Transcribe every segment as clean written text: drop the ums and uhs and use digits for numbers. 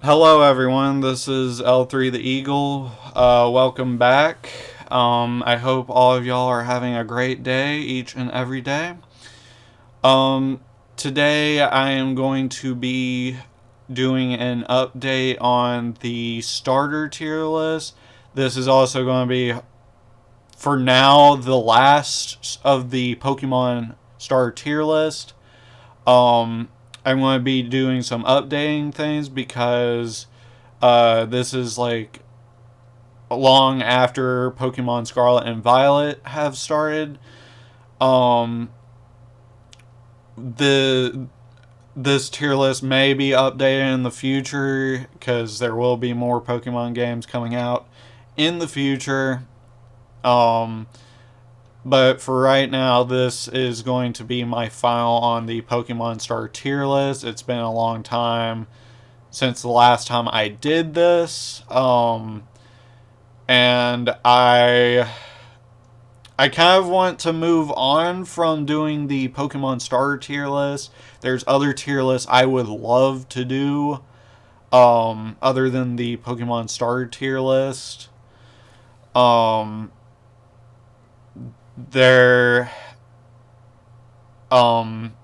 Hello, everyone. This is L3 the Eagle. Welcome back. I hope all of y'all are having a great day each and every day. Um, Today, I am going to be doing an update on the starter tier list. This is also going to be, for now, the last of the Pokemon starter tier list. Um, I'm going to be doing some updating things because this is like long after Pokemon Scarlet and Violet have started. Um, the this tier list may be updated in the future because there will be more Pokemon games coming out in the future. Um, but for right now, this is going to be my final on the Pokemon Star tier list. It's been a long time since the last time I did this. And I kind of want to move on from doing the Pokemon starter tier list. There's other tier lists I would love to do, other than the Pokemon starter tier list. Um, there, um,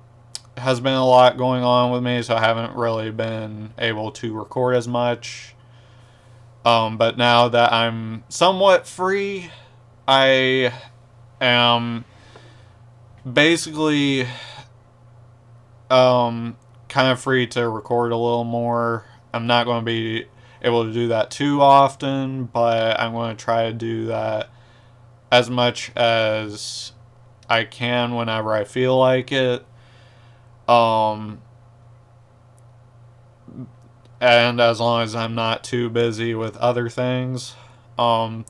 has been a lot going on with me, so I haven't really been able to record as much. But now that I'm somewhat free, I am basically kind of free to record a little more. I'm not going to be able to do that too often, but I'm going to try to do that as much as I can whenever I feel like it. Um, and as long as I'm not too busy with other things. Um,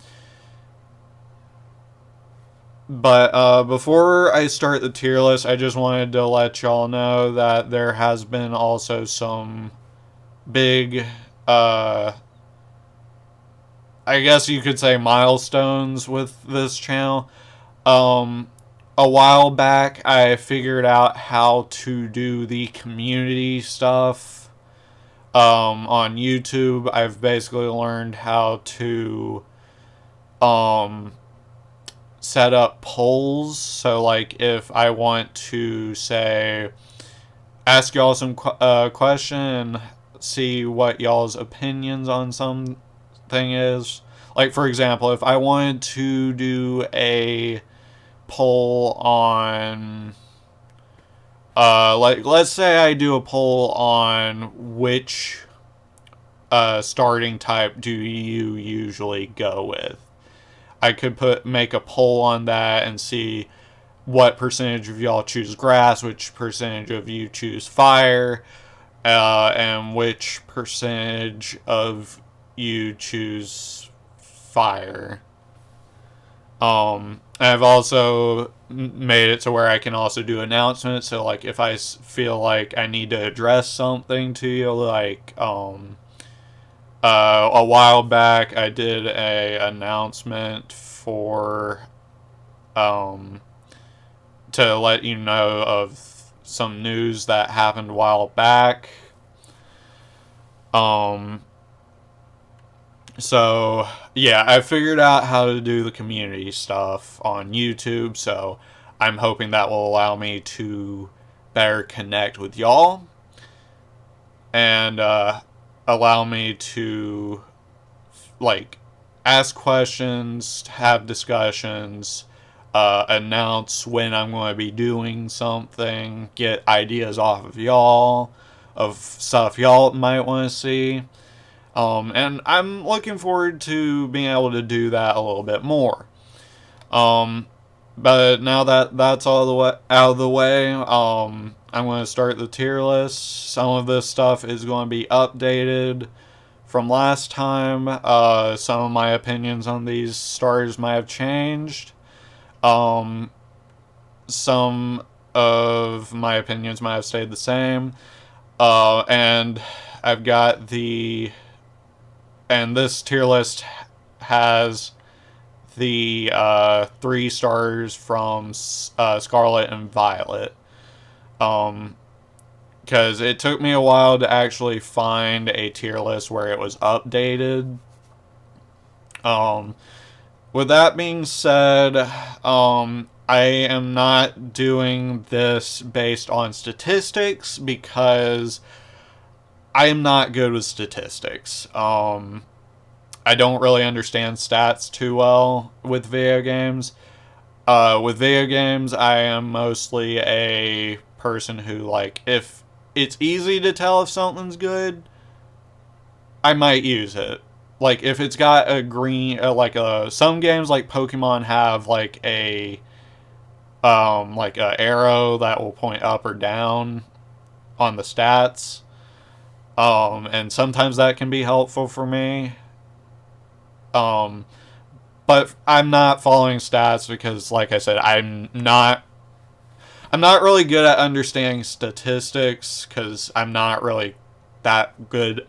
but before I start the tier list, I just wanted to let y'all know that there has been also some big uh I guess you could say milestones with this channel. Um, a while back, I figured out how to do the community stuff on YouTube. I've basically learned how to um, set up polls. So, like, if I want to say, ask y'all some question, see what y'all's opinions on something is. Like, for example, if I wanted to do a poll on like, let's say I do a poll on which starting type do you usually go with. I could make a poll on that and see what percentage of y'all choose grass, which percentage of you choose fire, and which percentage of you choose fire. I've also made it to where I can also do announcements. So, like, if I feel like I need to address something to you, like, a while back, I did a announcement for, um, to let you know of some news that happened a while back. Um, So, yeah, I figured out how to do the community stuff on YouTube, so I'm hoping that will allow me to better connect with y'all and allow me to, like, ask questions, have discussions, announce when I'm going to be doing something, get ideas off of y'all, of stuff y'all might want to see. And I'm looking forward to being able to do that a little bit more. Um, but now that that's all the way out of the way, I'm going to start the tier list. Some of this stuff is going to be updated from last time. Some of my opinions on these stars might have changed. Um, some of my opinions might have stayed the same. And I've got the and this tier list has the 3 stars from Scarlet and Violet. Um, because it took me a while to actually find a tier list where it was updated. Um, with that being said, I am not doing this based on statistics because I am not good with statistics. I don't really understand stats too well with video games. With video games, I am mostly a person who, like, if it's easy to tell if something's good, I might use it. Like, if it's got a green, some games like Pokemon have like a arrow that will point up or down on the stats. And sometimes that can be helpful for me. Um, but I'm not following stats because, like I said, I'm not really good at understanding statistics because I'm not really that good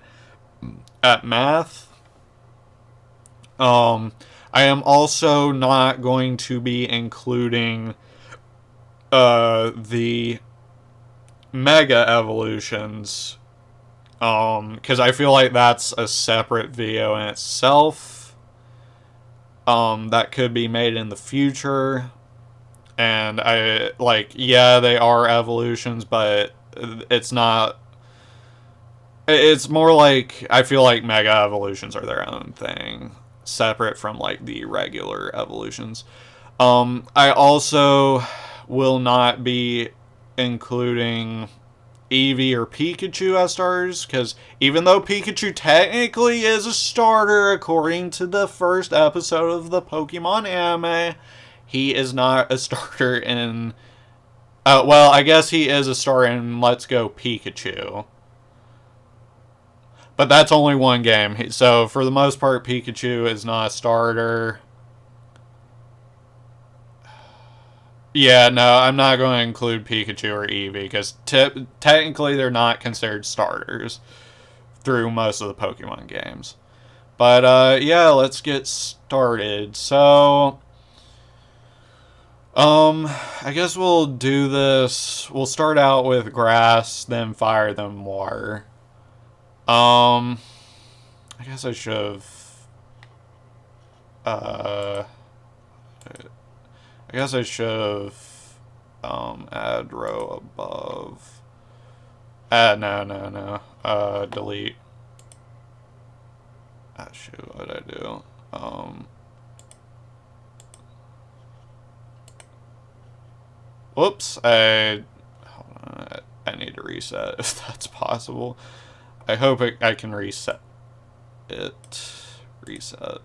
at math. I am also not going to be including the mega evolutions because I feel like that's a separate video in itself that could be made in the future. And I like, yeah, they are evolutions, but it's not. It's more like I feel like mega evolutions are their own thing, separate from like the regular evolutions. I also will not be including Eevee or Pikachu as starters, because even though Pikachu technically is a starter according to the first episode of the Pokemon anime, he is not a starter in. Well, I guess he is a starter in Let's Go Pikachu. But that's only one game. So, for the most part, Pikachu is not a starter. Yeah, no, I'm not going to include Pikachu or Eevee because technically they're not considered starters through most of the Pokemon games. But yeah, let's get started. So, I guess we'll do this. We'll start out with grass, then fire, then water. I guess I should have. I guess I should have add row above. No. Delete. Ah, shoot, what did I do? Whoops, hold on, I need to reset if that's possible. I hope I can reset it. Reset.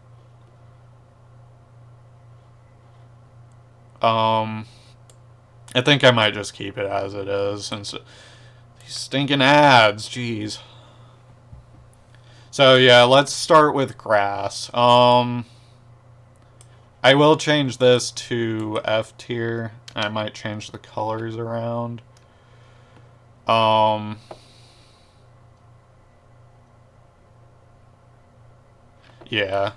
I think I might just keep it as it is since these stinking ads, jeez. So yeah, let's start with grass. I will change this to F tier. I might change the colors around. Yeah.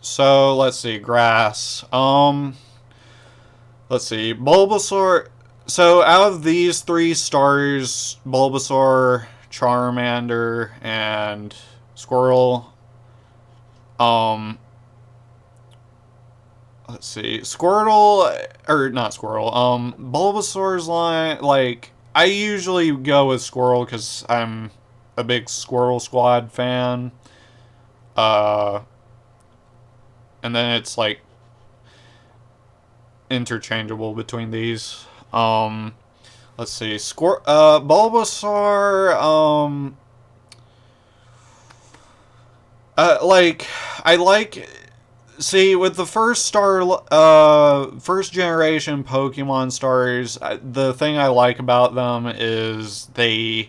So let's see, grass. Let's see, Bulbasaur. So out of these three stars, Bulbasaur, Charmander, and Squirtle. Let's see, Squirtle or not Squirtle. Bulbasaur's line. Like I usually go with Squirtle because I'm a big Squirtle Squad fan. And then it's like interchangeable between these. Let's see, Bulbasaur. Like I like. See, with the first first generation Pokemon stars, the thing I like about them is they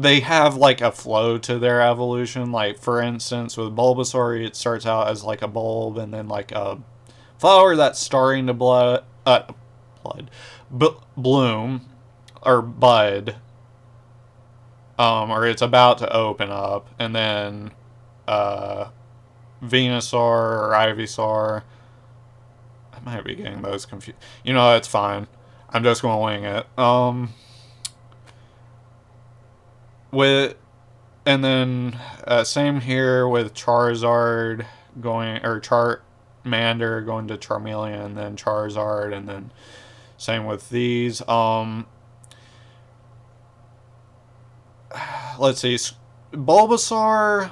have like a flow to their evolution. Like for instance, with Bulbasaur, it starts out as like a bulb and then like a flower that's starting to bloom or bud, or it's about to open up, and then Venusaur or Ivysaur. I might be getting those confused. You know, it's fine. I'm just gonna wing it. With and then same here with Charizard going or Charmander going to Charmeleon and then Charizard and then same with these. Let's see, Bulbasaur.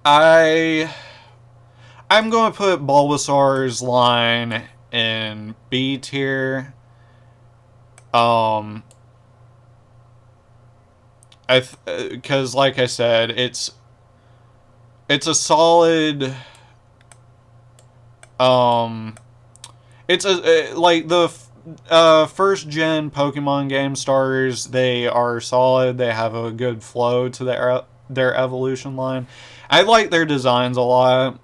I'm going to put Bulbasaur's line in B tier. Because like I said, it's a solid. It's like the first gen Pokemon game starters. They are solid. They have a good flow to their evolution line. I like their designs a lot.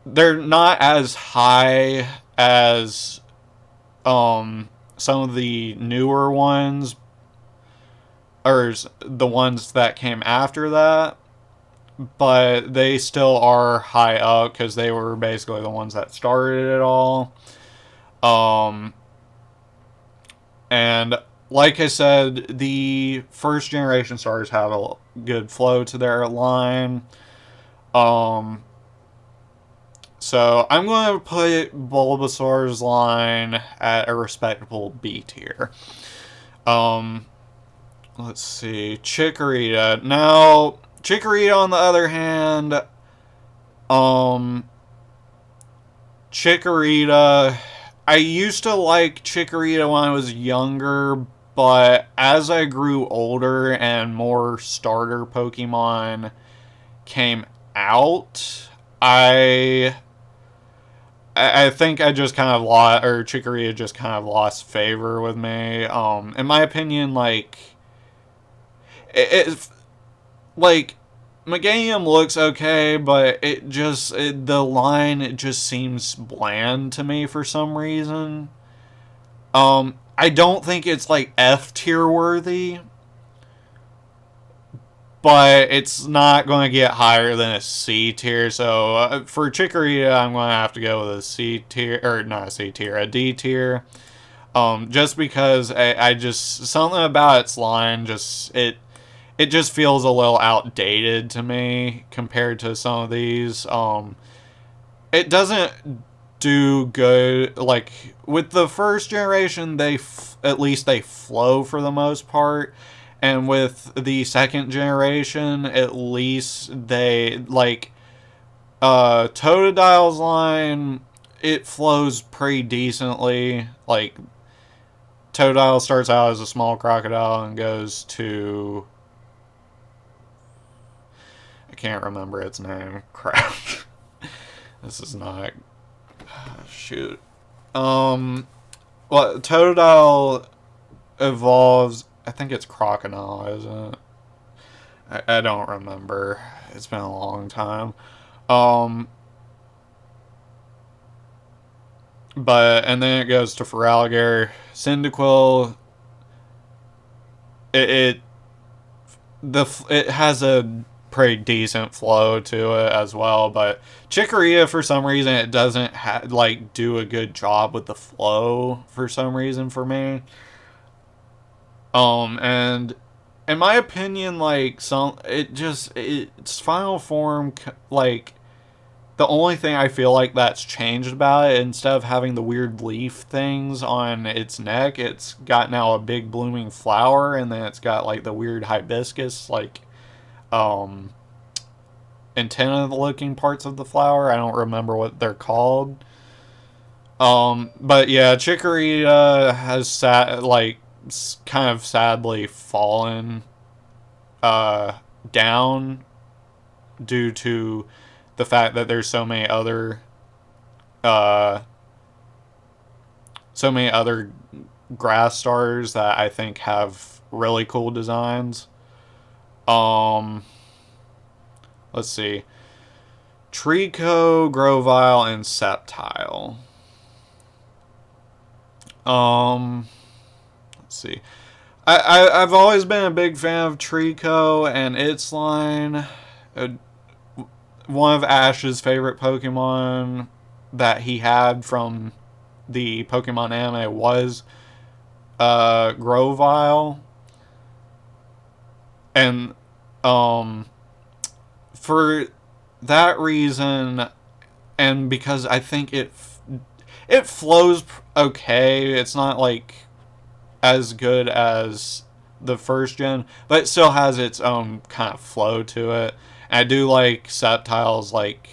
They're not as high as some of the newer ones, or the ones that came after that, but they still are high up because they were basically the ones that started it all. And like I said, the first generation starters have a good flow to their line. So I'm going to put Bulbasaur's line at a respectable B tier. Let's see, Chikorita. Now, Chikorita on the other hand, Chikorita, I used to like Chikorita when I was younger, but as I grew older and more starter Pokemon came out, I think I just kind of lost, or Chikorita just kind of lost favor with me. In my opinion, like, it like, Meganium looks okay, but the line, it just seems bland to me for some reason. I don't think it's like F tier worthy, but it's not going to get higher than a C tier. So for Chikorita, I'm going to have to go with a C tier, or not a C tier, a D tier. Just because I just, something about its line it just feels a little outdated to me compared to some of these. It doesn't do good. Like with the first generation, at least they flow for the most part, and with the second generation, at least they like Totodile's line. It flows pretty decently. Like Totodile starts out as a small crocodile and goes to, I can't remember its name. Crap. This is not. Shoot. Well, Totodile evolves. I think it's Crocodile, isn't it? I don't remember. It's been a long time. But and then it goes to Feraligatr, Cyndaquil. It it has a pretty decent flow to it as well, but Chikorita for some reason it doesn't like do a good job with the flow for some reason for me. And in my opinion, like its final form, like the only thing I feel like that's changed about it, instead of having the weird leaf things on its neck, it's got now a big blooming flower, and then it's got like the weird hibiscus, like, antenna looking parts of the flower. I don't remember what they're called. But yeah, Chikorita has kind of sadly fallen down due to the fact that there's uh, so many other grass stars that I think have really cool designs. Let's see. Treecko, Grovyle, and Sceptile. Let's see. I've always been a big fan of Treecko and its line. One of Ash's favorite Pokemon that he had from the Pokemon anime was Grovyle, and for that reason, and because I think it flows okay. It's not like as good as the first gen, but it still has its own kind of flow to it. And I do like Sceptile's like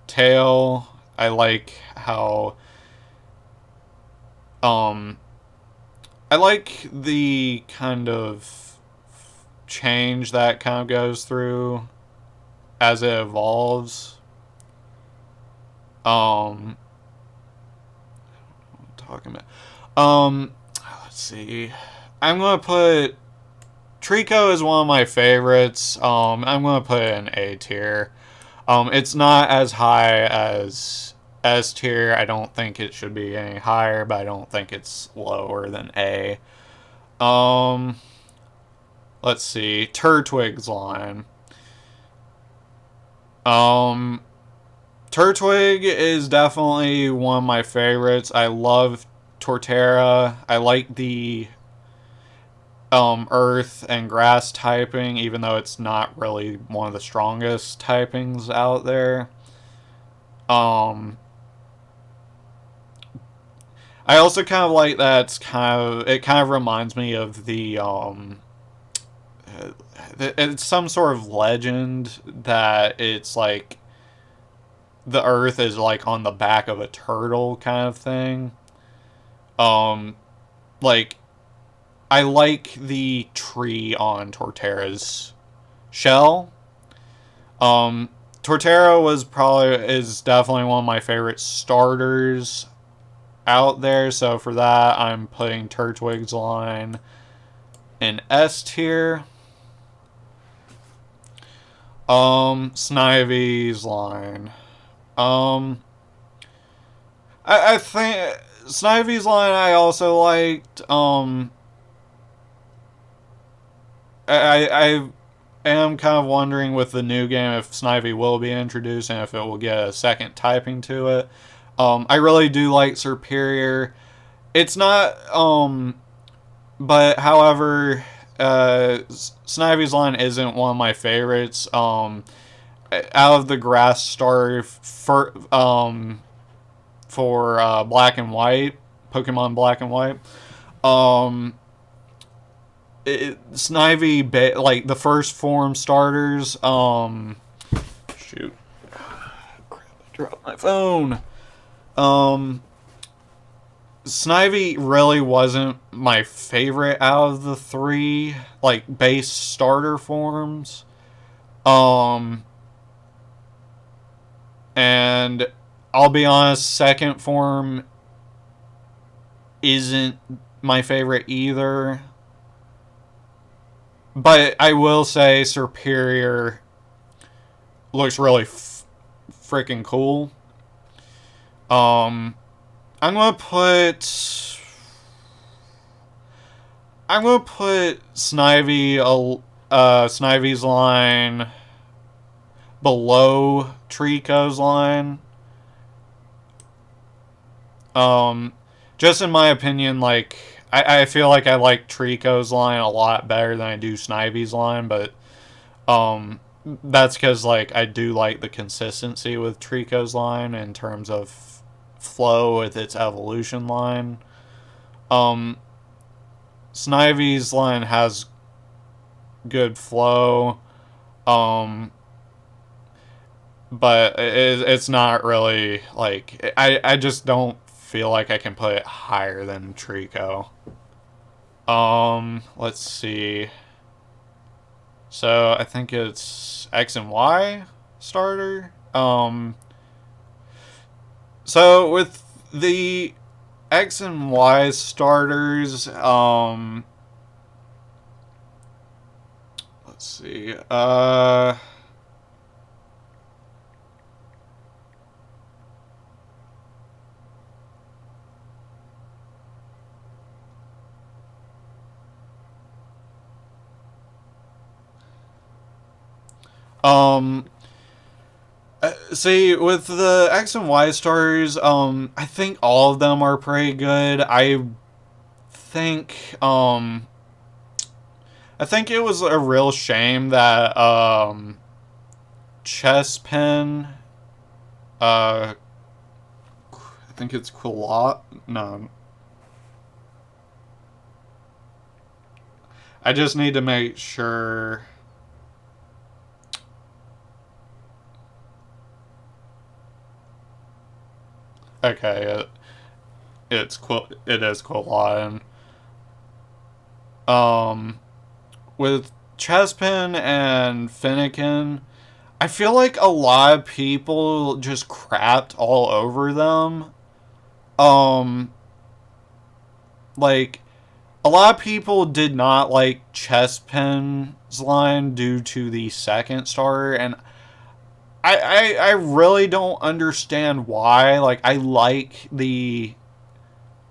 tail. I like how um I like the kind of change that kind of goes through as it evolves. Um talking about let's see. I'm gonna put Trico is one of my favorites. I'm gonna put it in A tier. It's not as high as S tier. I don't think it should be any higher, but I don't think it's lower than A. Um, let's see. Turtwig's line. Um, Turtwig is definitely one of my favorites. I love Torterra. I like the earth and grass typing, even though it's not really one of the strongest typings out there. Um, I also kind of like that it kind of reminds me of it's some sort of legend that it's like the earth is like on the back of a turtle kind of thing. Um, like I like the tree on Torterra's shell. Um, Torterra is definitely one of my favorite starters out there, so for that I'm putting Turtwig's line in S tier. Snivy's line. Um, I think Snivy's line I also liked. I am kind of wondering with the new game if Snivy will be introduced and if it will get a second typing to it. I really do like Superior. It's not, but however, Snivy's line isn't one of my favorites. Out of the grass star for Black and White, Pokemon Black and White, um, Snivy, like the first form starters, shoot, crap, I dropped my phone. Um, Snivy really wasn't my favorite out of the three, like, base starter forms. Um, and I'll be honest, second form isn't my favorite either. But I will say Superior looks really freaking cool. Um, I'm gonna put Snivy's line below Trico's line. Just in my opinion, like I feel like I like Trico's line a lot better than I do Snivy's line, but that's because like I do like the consistency with Trico's line in terms of flow with its evolution line. Um, Snivy's line has good flow, um, but it's not really like I just don't feel like I can put it higher than Trico. Let's see. So I think it's X and Y starter. So with the X and Y starters, let's see. Um, See, with the X and Y stories, I think all of them are pretty good. Think, um, I think it was a real shame that, Chespin, I think it's Quilot, no, I just need to make sure. Okay, it is Quilot. Um, with Chespin and Finnegan, I feel like a lot of people just crapped all over them. Um, like a lot of people did not like Chespin's line due to the second starter, and I really don't understand why. Like I like the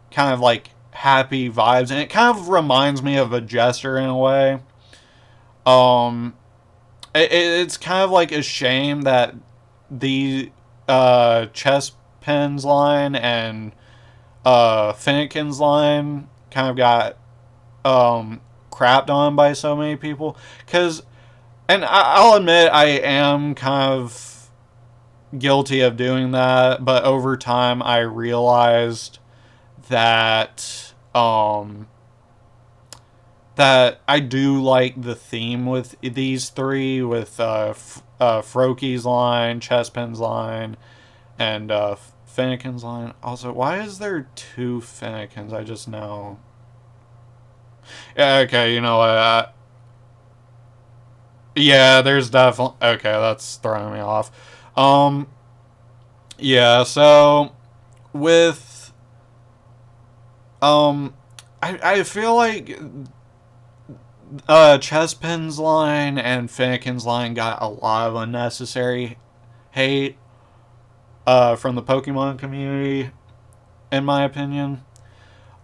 kind of like happy vibes, and it kind of reminds me of a Jester in a way. Um, it's kind of like a shame that the chess pins line and Finnegan's line kind of got crapped on by so many people. Because, and I'll admit, I am kind of guilty of doing that, but over time I realized that that I do like the theme with these three, with Froaky's line, Chespin's line, and Finnegan's line. Also, why is there two Finnegans? I just know. Yeah, okay, you know what? Yeah, there's definitely. Okay, that's throwing me off. Um, yeah, so with. Um, I feel like Chespin's line and Finnegan's line got a lot of unnecessary hate from the Pokemon community, in my opinion.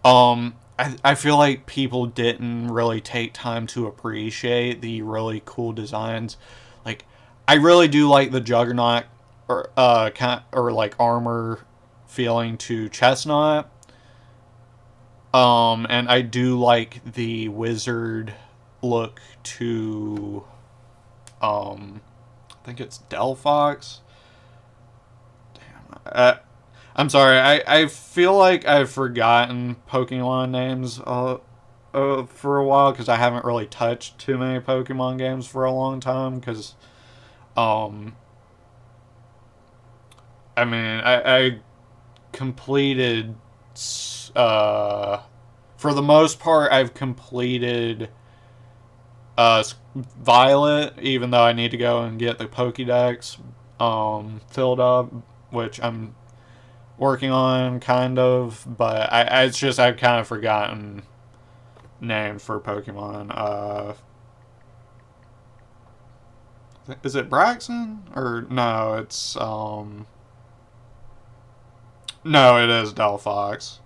I feel like people didn't really take time to appreciate the really cool designs. Like, I really do like the Juggernaut or like armor feeling to Chestnut. And I do like the wizard look to I think it's Delphox. Damn. I'm sorry. I feel like I've forgotten Pokemon names for a while because I haven't really touched too many Pokemon games for a long time. Because, um, I mean, I completed, uh, for the most part, I've completed Violet, even though I need to go and get the Pokédex filled up, which I'm working on kind of, but it's just I've kind of forgotten names for Pokemon. Is it Braxton or no? It's no, it is Delphox.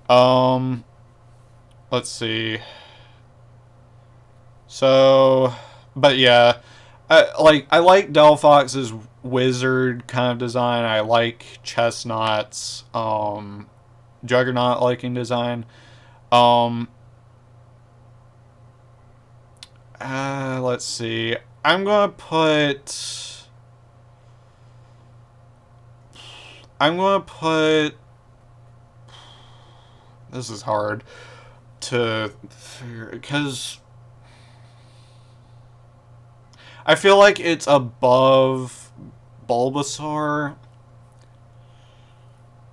Um, let's see. So, but yeah, I like Delphox's wizard kind of design. I like Chestnut's Juggernaut liking design. Um, let's see. I'm gonna put. I'm gonna put. This is hard to figure because I feel like it's above Bulbasaur.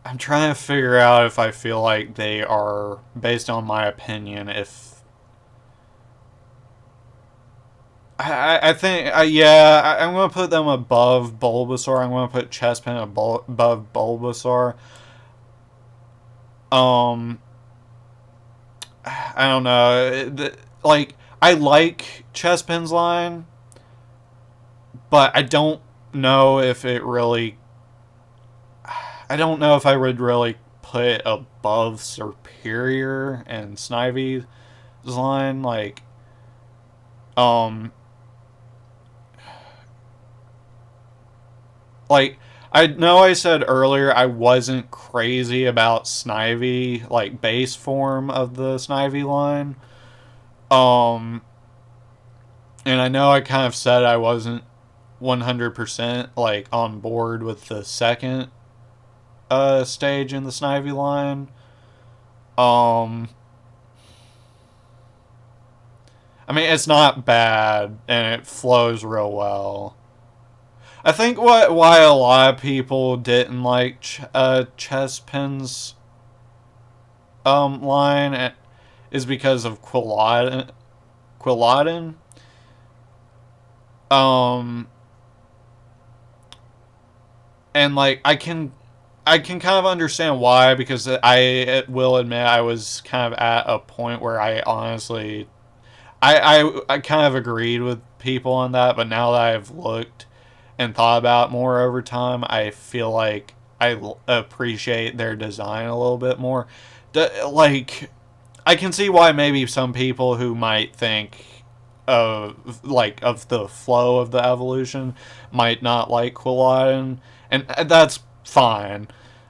I'm trying to figure out if I feel like they are, based on my opinion, if I think yeah, I'm gonna put them above Bulbasaur. I'm gonna put Chespin above Bulbasaur. Um, I don't know. Like I like Chespin's line, but I don't know if it really. I don't know if I would really put above Superior and Snivy's line. Like Um, like, I know I said earlier I wasn't crazy about Snivy, like, base form of the Snivy line. Um, and I know I kind of said I wasn't 100% like on board with the second stage in the Snivy line. Um, I mean, it's not bad and it flows real well. I think why a lot of people didn't like Chespin's line is because of Quilladin. Um, and like I can kind of understand why, because I will admit I was kind of at a point where I honestly I kind of agreed with people on that, but now that I've looked and thought about it more over time, I feel like appreciate their design a little bit more. Like, I can see why maybe some people who might think of the flow of the evolution might not like Quilladin, and that's fine.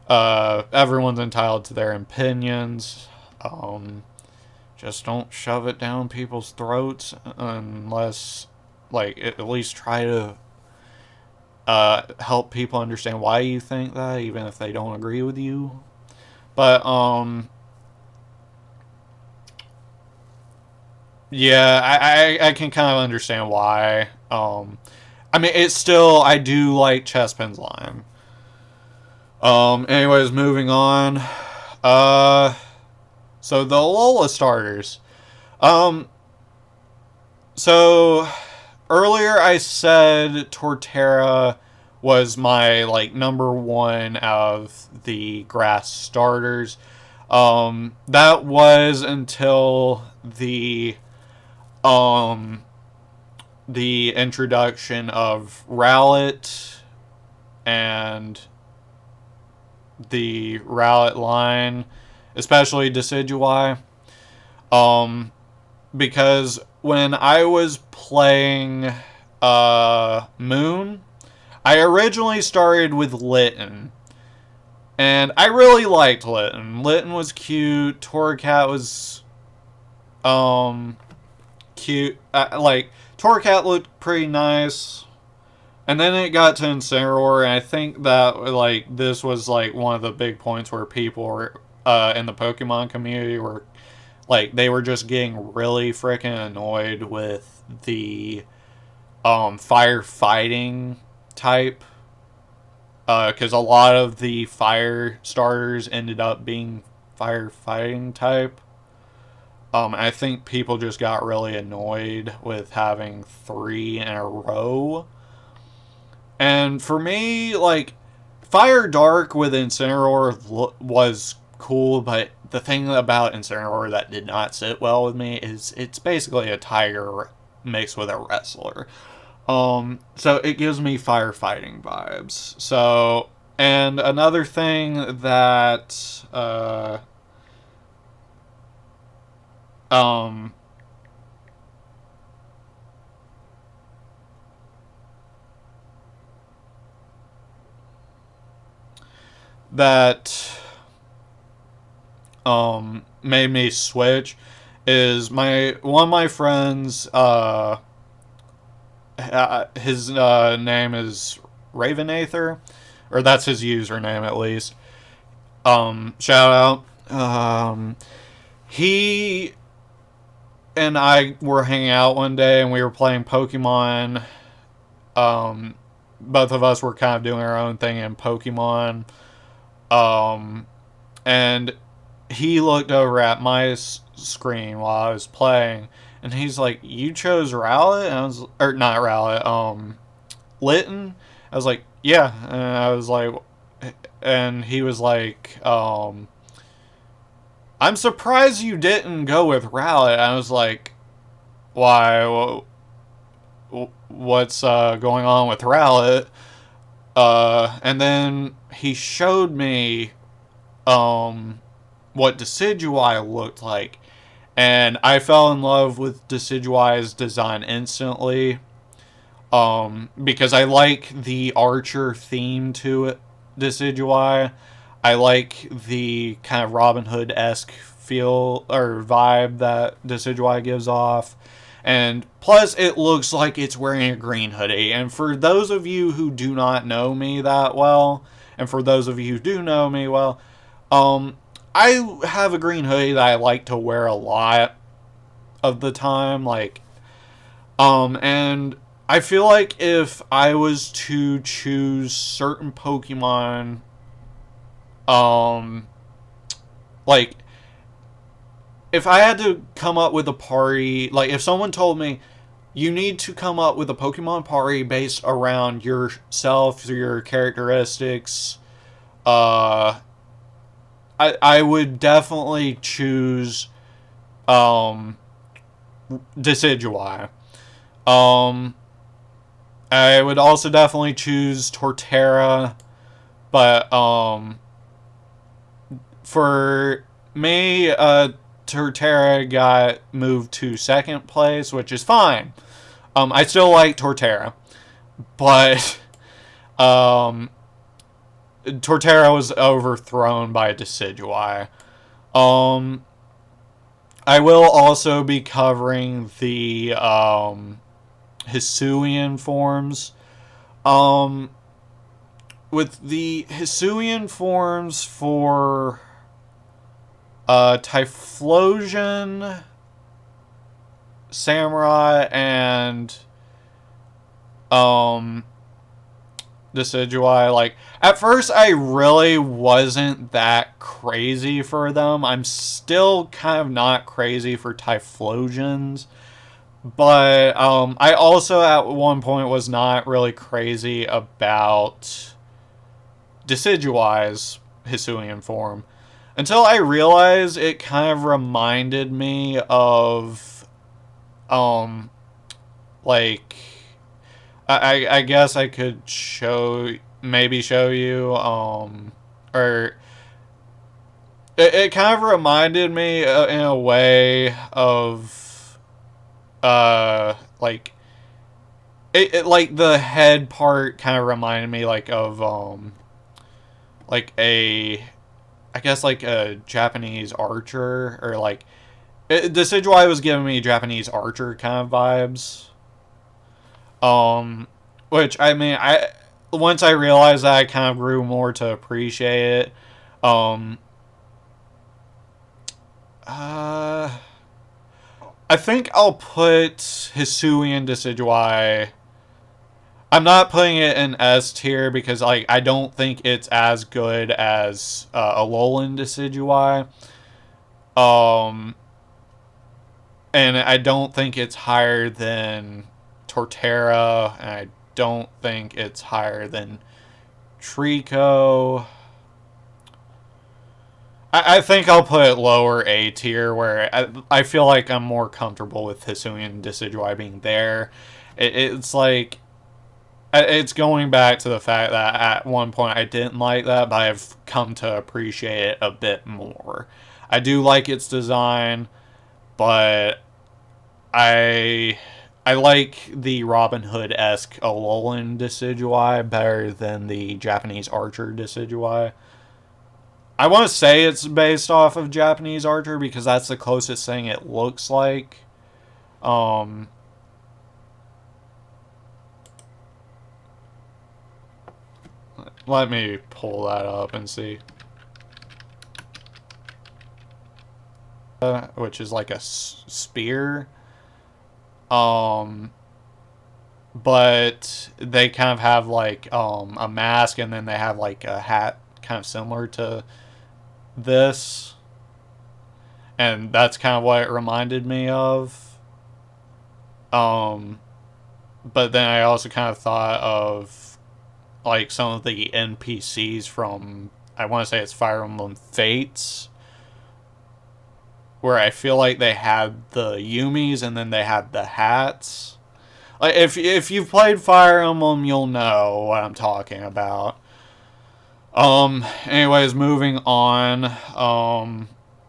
Everyone's entitled to their opinions. Just don't shove it down people's throats unless, like, at least try to help people understand why you think that, even if they don't agree with you. But yeah, I can kind of understand why. I mean, it's still, I do like Chespin's line. Anyways, moving on. Uh, so the Alola starters. Um, so earlier I said Torterra was my like number one out of the grass starters. That was until um the introduction of Rowlet and the Rowlet line, especially Decidueye. Um, because when I was playing Moon, I originally started with Litten. And I really liked Litten. Litten was cute. Torracat was cute. Like, Torracat looked pretty nice. And then it got to Incineroar, and I think that like this was like one of the big points where people were in the Pokemon community were like they were just getting really freaking annoyed with the firefighting type, because a lot of the fire starters ended up being firefighting type. I think people just got really annoyed with having three in a row. And for me, like, Fire Dark with Incineroar was cool, but the thing about Incineroar that did not sit well with me is it's basically a tiger mixed with a wrestler. So it gives me firefighting vibes. So, and another thing that, um, that made me switch is my one of my friends his name is Ravenaether, or that's his username at least. Shout out. He and I were hanging out one day and we were playing Pokemon. Both of us were kind of doing our own thing in Pokemon. Um, and he looked over at my screen while I was playing, and he's like, "You chose Rowlet?" And I was, or not Rowlet, Litten. I was like, "Yeah," and I was like, and he was like, "I'm surprised you didn't go with Rowlet." I was like, "Why? What's going on with Rowlet?" And then he showed me what Decidueye looked like, And I fell in love with Decidueye's design instantly. Because I like the Archer theme to it, Decidueye. I like the kind of Robin Hood-esque feel or vibe that Decidueye gives off. And plus, it looks like it's wearing a green hoodie. And for those of you who do not know me that well, and for those of you who do know me well, um, I have a green hoodie that I like to wear a lot of the time. And I feel like if I was to choose certain Pokemon, um, like, if I had to come up with a party, like, if someone told me, you need to come up with a Pokemon party based around yourself, your characteristics, uh, I would definitely choose, um, Decidueye. Um, I would also definitely choose Torterra, but for me, Torterra got moved to second place, which is fine. I still like Torterra, but um, Torterra was overthrown by Decidueye. Um, I will also be covering the Hisuian forms. Um, with the Hisuian forms for Typhlosion, Samurai, and Decidueye, like, at first I really wasn't that crazy for them. I'm still kind of not crazy for Typhlosions. But I also at one point was not really crazy about Decidueye's Hisuian form. Until I realized it kind of reminded me of, um, like, I guess I could maybe show you, or it kind of reminded me in a way of, like, like the head part kind of reminded me, like, of, like I guess, like a Japanese archer, or like, Decidueye was giving me Japanese archer kind of vibes. Um, which, I mean, once I realized that, I kind of grew more to appreciate it. Uh, I think I'll put Hisuian Decidueye. I'm not putting it in S tier because, like, I don't think it's as good as Alolan Decidueye. Um, and I don't think it's higher than Torterra, and I don't think it's higher than Trico. I think I'll put it lower A tier, where I feel like I'm more comfortable with Hisuian Decidueye being there. It's like, it's going back to the fact that at one point I didn't like that, but I've come to appreciate it a bit more. I do like its design, but I like the Robin Hood-esque Alolan Decidueye better than the Japanese Archer Decidueye. I want to say it's based off of Japanese Archer because that's the closest thing it looks like. Um, Let me pull that up and see. Which is like a spear. But they kind of have like a mask, and then they have like a hat kind of similar to this. And that's kind of what it reminded me of. But then I also kind of thought of like some of the NPCs from, I want to say it's Fire Emblem Fates, where I feel like they had the Yumis and then they had the hats. Like, if you've played Fire Emblem, you'll know what I'm talking about. Anyways, moving on.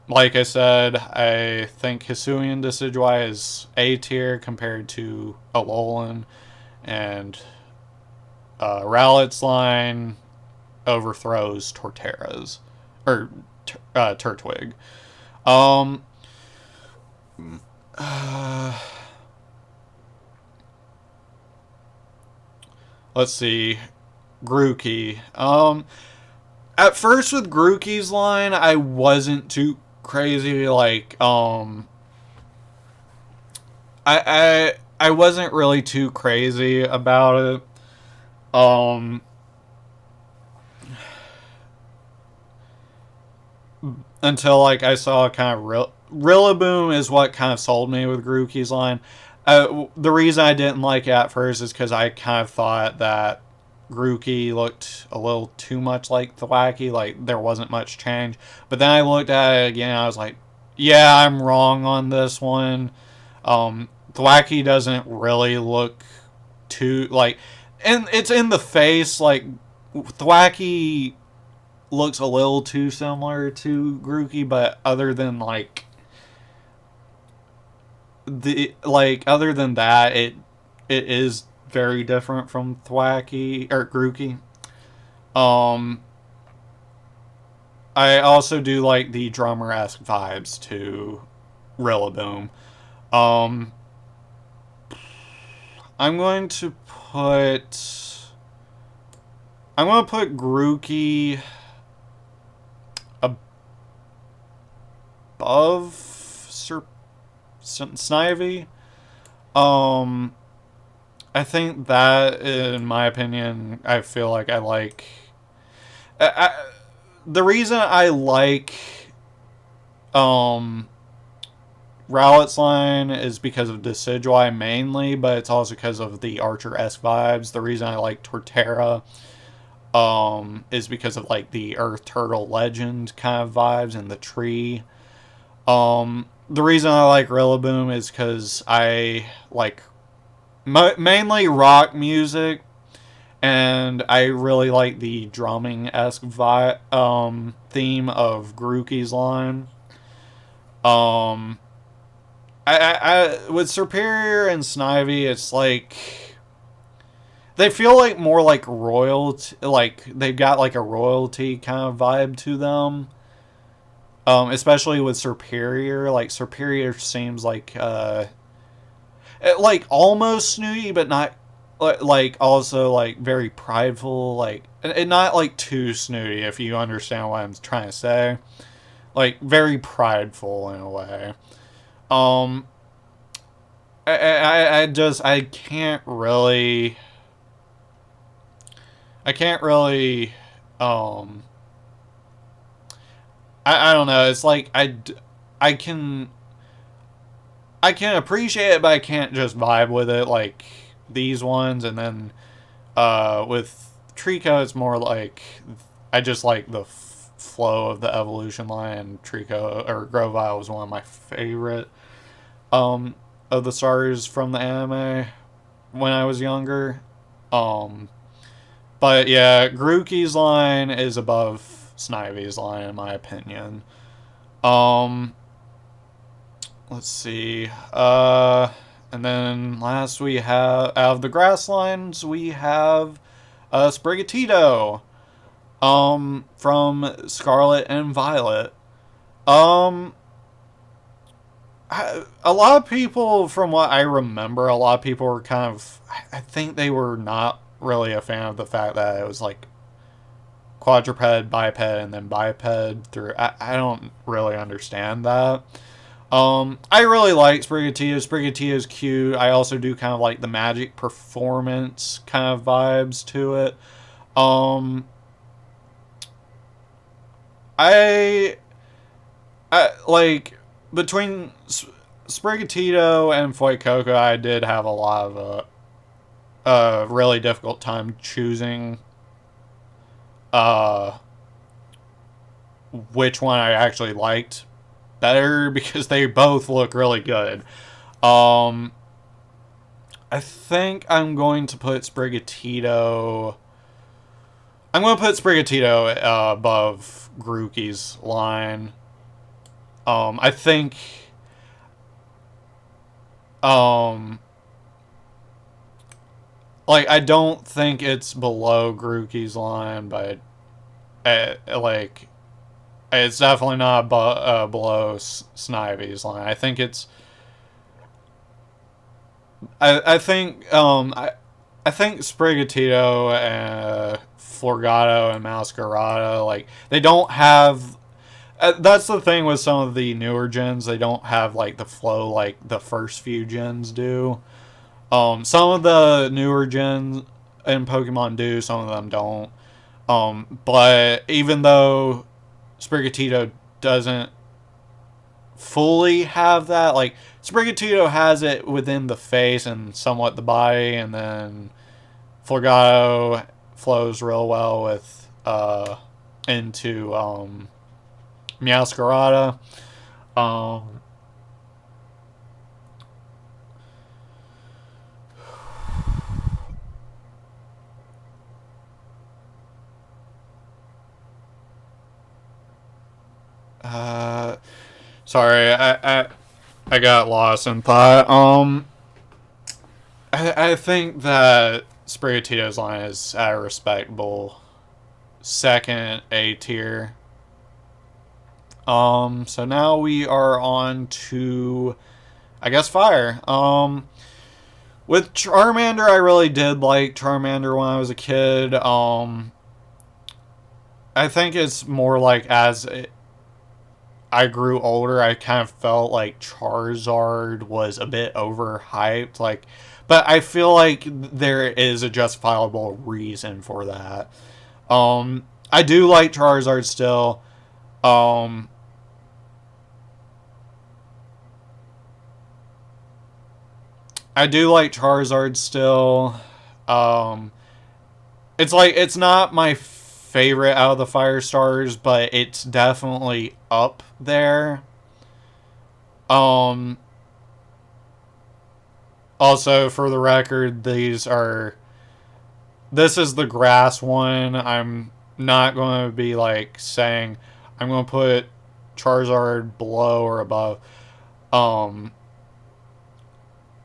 Like I said, I think Hisuian Decidueye is A tier compared to Alolan, and Rowlet's line overthrows Torterra's, or Turtwig. Um, let's see, Grookey. At first with Grookey's line, I wasn't too crazy. Like, I wasn't really too crazy about it. Um, until like I saw kind of Rillaboom is what kind of sold me with Grookey's line. The reason I didn't like it at first is because I kind of thought that Grookey looked a little too much like Thwackey, like there wasn't much change. But then I looked at it again, and I was like, yeah, I'm wrong on this one. Thwackey doesn't really look too like, and it's in the face. Like Thwackey looks a little too similar to Grookey, but other than that, it is very different from Thwackey or Grookey. Um, I also do like the drummer-esque vibes to Rillaboom. Um, I'm going to put Grookey above Snivy. I think that, in my opinion, I feel like I like. The reason I like um, Rowlet's line is because of Decidueye mainly, but it's also because of the Archer-esque vibes. The reason I like Torterra is because of like the Earth Turtle legend kind of vibes and the tree. The reason I like Rillaboom is because I like mainly rock music, and I really like the drumming-esque theme of Grookey's line. Um, with Serperior and Snivy, it's like they feel like more like royalty, like they've got like a royalty kind of vibe to them. Especially with Serperior, like Serperior seems like almost snooty, but not like also like very prideful, like and not like too snooty, if you understand what I'm trying to say. Like very prideful in a way. Um, I just I can't really um I don't know. It's like I can I can appreciate it, but I can't just vibe with it like these ones. And then with Trico, it's more like I just like the flow of the evolution line. And Trico or Grovyle was one of my favorite of the stars from the anime when I was younger. Um, but yeah, Grookey's line is above Snivy's line in my opinion. Um, let's see. And then last we have out of the grass lines we have Sprigatito. From Scarlet and Violet. Um, a lot of people, from what I remember, a lot of people were kind of. I think they were not really a fan of the fact that it was like quadruped, biped, and then biped through. I don't really understand that. I really like Sprigatito. Sprigatito's cute. I also do kind of like the magic performance kind of vibes to it. Um, I like between Sprigatito and Fuecoco, I did have a lot of a really difficult time choosing uh, which one I actually liked better because they both look really good. Um, I think I'm going to put Sprigatito. I'm going to put Sprigatito above Grookey's line. I think um, like I don't think it's below Grookey's line, but like it's definitely not below Snivy's line. I think it's I think I think Sprigatito and Florgato and Masquerada, like they don't have. That's the thing with some of the newer gens. They don't have like the flow like the first few gens do. Some of the newer gens in Pokemon do, some of them don't. But even though Sprigatito doesn't fully have that, like Sprigatito has it within the face and somewhat the body, and then Florgato flows real well with into Meowscarada. Um, uh, sorry, I got lost in thought. I think that Sprigatito's line is at a respectable second A tier. So now we are on to, I guess, fire. With Charmander, I really did like Charmander when I was a kid. I think it's more like I grew older, I kind of felt like Charizard was a bit overhyped. Like, but I feel like there is a justifiable reason for that. I do like Charizard still. Um, I do like Charizard still. Um, it's like it's not my favorite out of the fire stars, but it's definitely up there. Um, Also, for the record, this is the grass one. I'm not going to be like saying I'm going to put Charizard below or above. Um,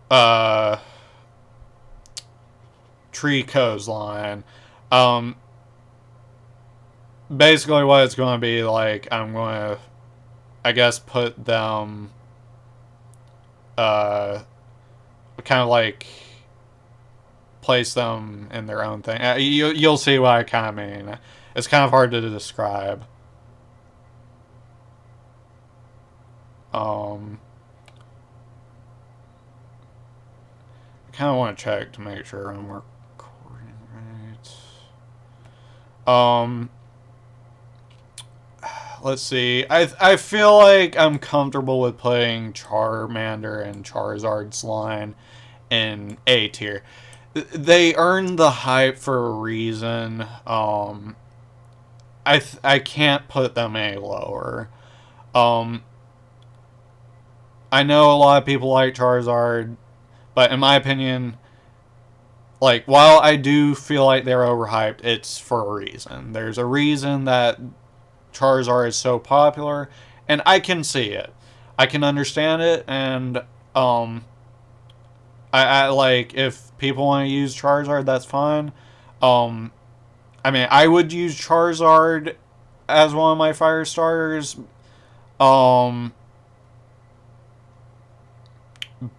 uh, Trico's line. Um, Basically, what it's going to be like, I'm going to, I guess, put them, uh, kind of like place them in their own thing. You'll see what I kind of mean. It's kind of hard to describe. Um, I kind of want to check to make sure I'm recording right. Let's see. I feel like I'm comfortable with putting Charmander and Charizard's line in A tier. They earn the hype for a reason. I can't put them any lower. Um, I know a lot of people like Charizard, but in my opinion, like while I do feel like they're overhyped, it's for a reason. There's a reason that Charizard is so popular, and I can see it. I can understand it, and um, I like if people want to use Charizard, that's fine. Um, I mean, I would use Charizard as one of my fire starters. Um,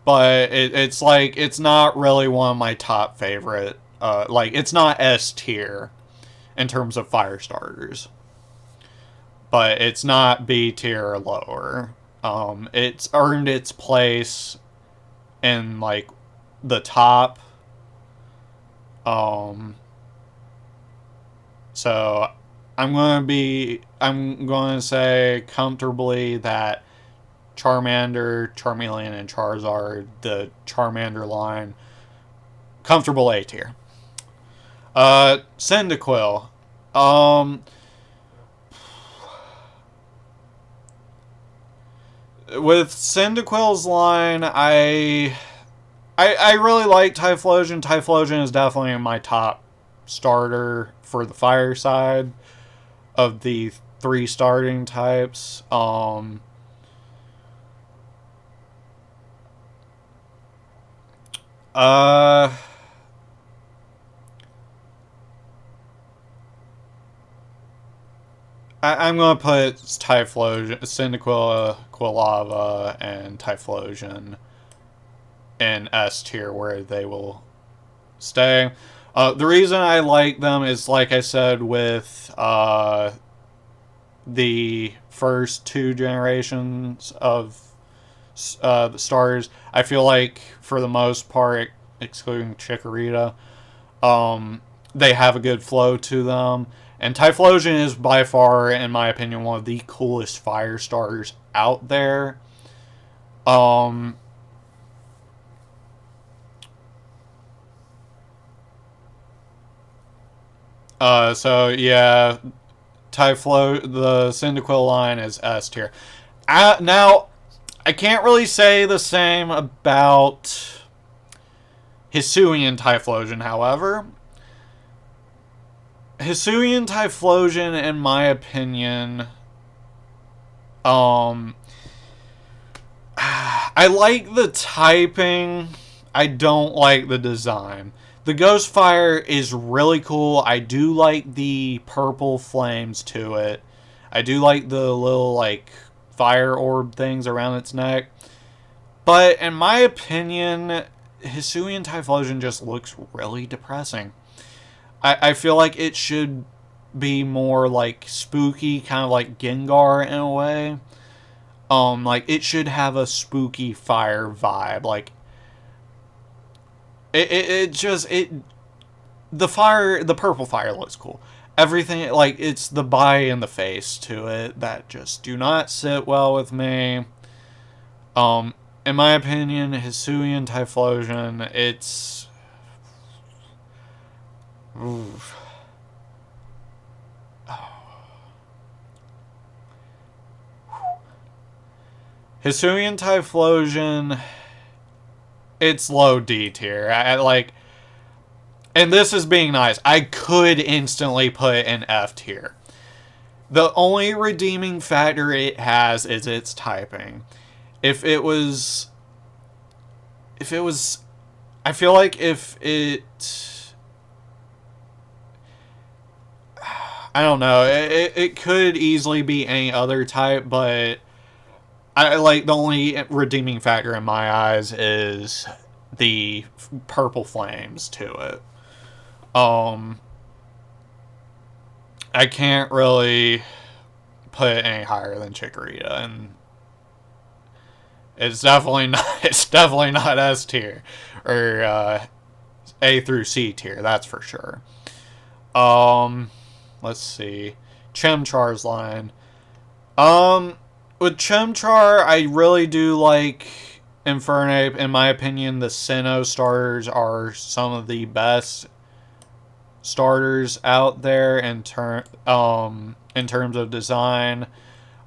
but it's like it's not really one of my top favorite. Like it's not S tier in terms of fire starters, but it's not B tier or lower. It's earned its place in like the top. Um, so I'm going to say comfortably that Charmander, Charmeleon, and Charizard, the Charmander line, comfortable A tier. Cyndaquil. Um, with Cyndaquil's line, I really like Typhlosion. Typhlosion is definitely my top starter for the fire side of the three starting types. Uh, I'm gonna put Typhlosion, Cyndaquil, Quilava, and Typhlosion in S tier where they will stay. The reason I like them is, like I said, with the first two generations of the starters, I feel like for the most part, excluding Chikorita, they have a good flow to them. And Typhlosion is by far, in my opinion, one of the coolest fire starters out there. Um, so yeah, the Cyndaquil line is S tier. Now, I can't really say the same about Hisuian Typhlosion, however. Hisuian Typhlosion, in my opinion, I like the typing. I don't like the design. The Ghostfire is really cool. I do like the purple flames to it. I do like the little, like, fire orb things around its neck. But in my opinion, Hisuian Typhlosion just looks really depressing. I feel like it should be more like spooky, kind of like Gengar in a way. Like it should have a spooky fire vibe. Like it just the purple fire looks cool. Everything, like, it's the bye in the face to it that just do not sit well with me. Um, in my opinion, Hisuian Typhlosion, it's oof. Hisuian Typhlosion, it's low D tier. I like, and this is being nice. I could instantly put an F tier. The only redeeming factor it has is its typing. If it was, I feel like if it, I don't know, it could easily be any other type, but I like the only redeeming factor in my eyes is the purple flames to it. Um, I can't really put it any higher than Chikorita, and it's definitely not. It's definitely not S tier or A through C tier. That's for sure. Um, let's see, Chimchar's line. With Chimchar, I really do like Infernape. In my opinion, the Sinnoh starters are some of the best starters out there in terms of design.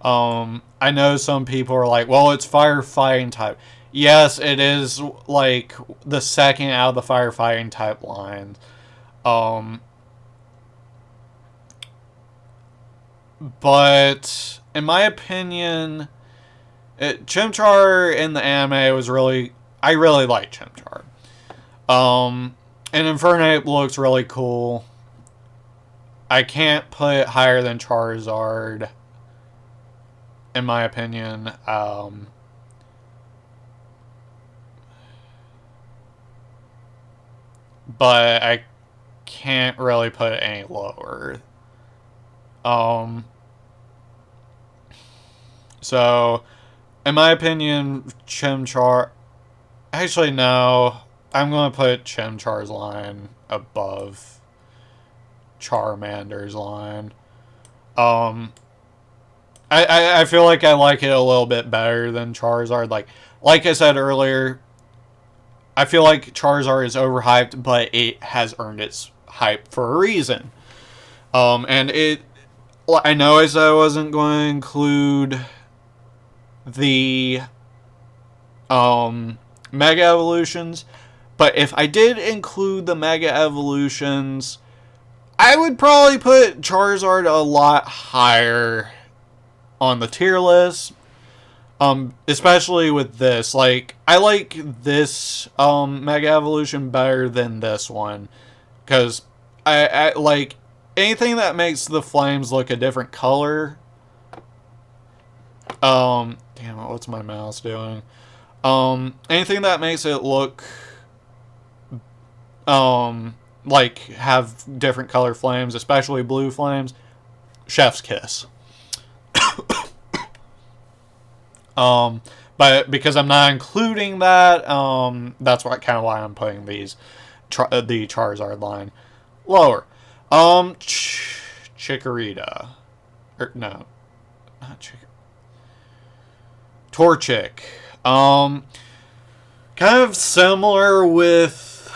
I know some people are like, well, it's firefighting type. Yes, it is like the second out of the firefighting type line. Um, but in my opinion, Chimchar in the anime was really, I really like Chimchar. And Infernape looks really cool. I can't put it higher than Charizard, in my opinion. But I can't really put it any lower. Um, so, in my opinion, Chimchar. Actually, no. I'm going to put Chimchar's line above Charmander's line. Um, I feel like I like it a little bit better than Charizard. Like I said earlier, I feel like Charizard is overhyped, but it has earned its hype for a reason. And I know I said I wasn't going to include the Mega Evolutions, but if I did include the Mega Evolutions, I would probably put Charizard a lot higher on the tier list. Especially with this, like, I like this Mega Evolution better than this one, because I like anything that makes the flames look a different color. Damn it, what's my mouse doing? Anything that makes it look like have different color flames, especially blue flames, chef's kiss. But because I'm not including that, that's what kind of why I'm putting these the Charizard line lower. Chikorita, or no, not Chikorita. Torchic. Kind of similar with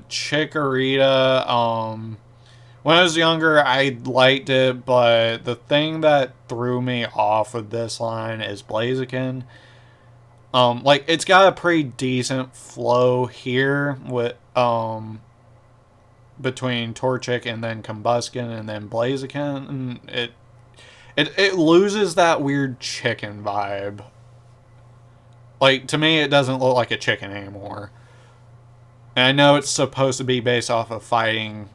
Chikorita. When I was younger, I liked it, but the thing that threw me off with this line is Blaziken. Like, it's got a pretty decent flow here with between Torchic and then Combusken and then Blaziken, and it loses that weird chicken vibe. Like, to me, it doesn't look like a chicken anymore. And I know it's supposed to be based off of fighting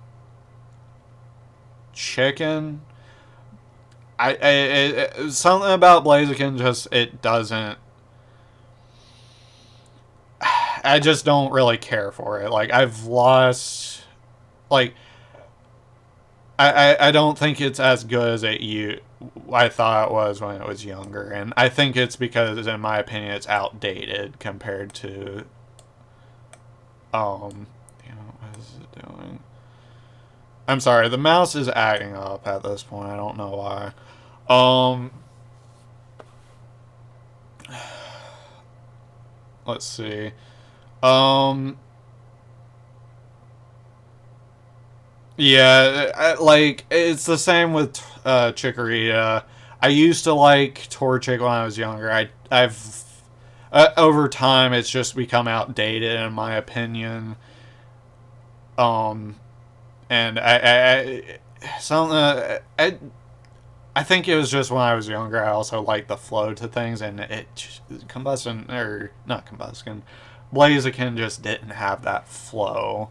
chicken. Something about Blaziken just, it doesn't. I just don't really care for it. Like, I've lost. Like, I don't think it's as good as I thought it was when it was younger, and I think it's because, in my opinion, it's outdated compared to what is it doing? I'm sorry, the mouse is acting up at this point. I don't know why. Let's see. Yeah, like, it's the same with Chikorita. I used to like Torchic when I was younger. I've over time it's just become outdated in my opinion. Um, and something I think it was just when I was younger. I also liked the flow to things, and Combustion or not Combustion, Blaziken just didn't have that flow.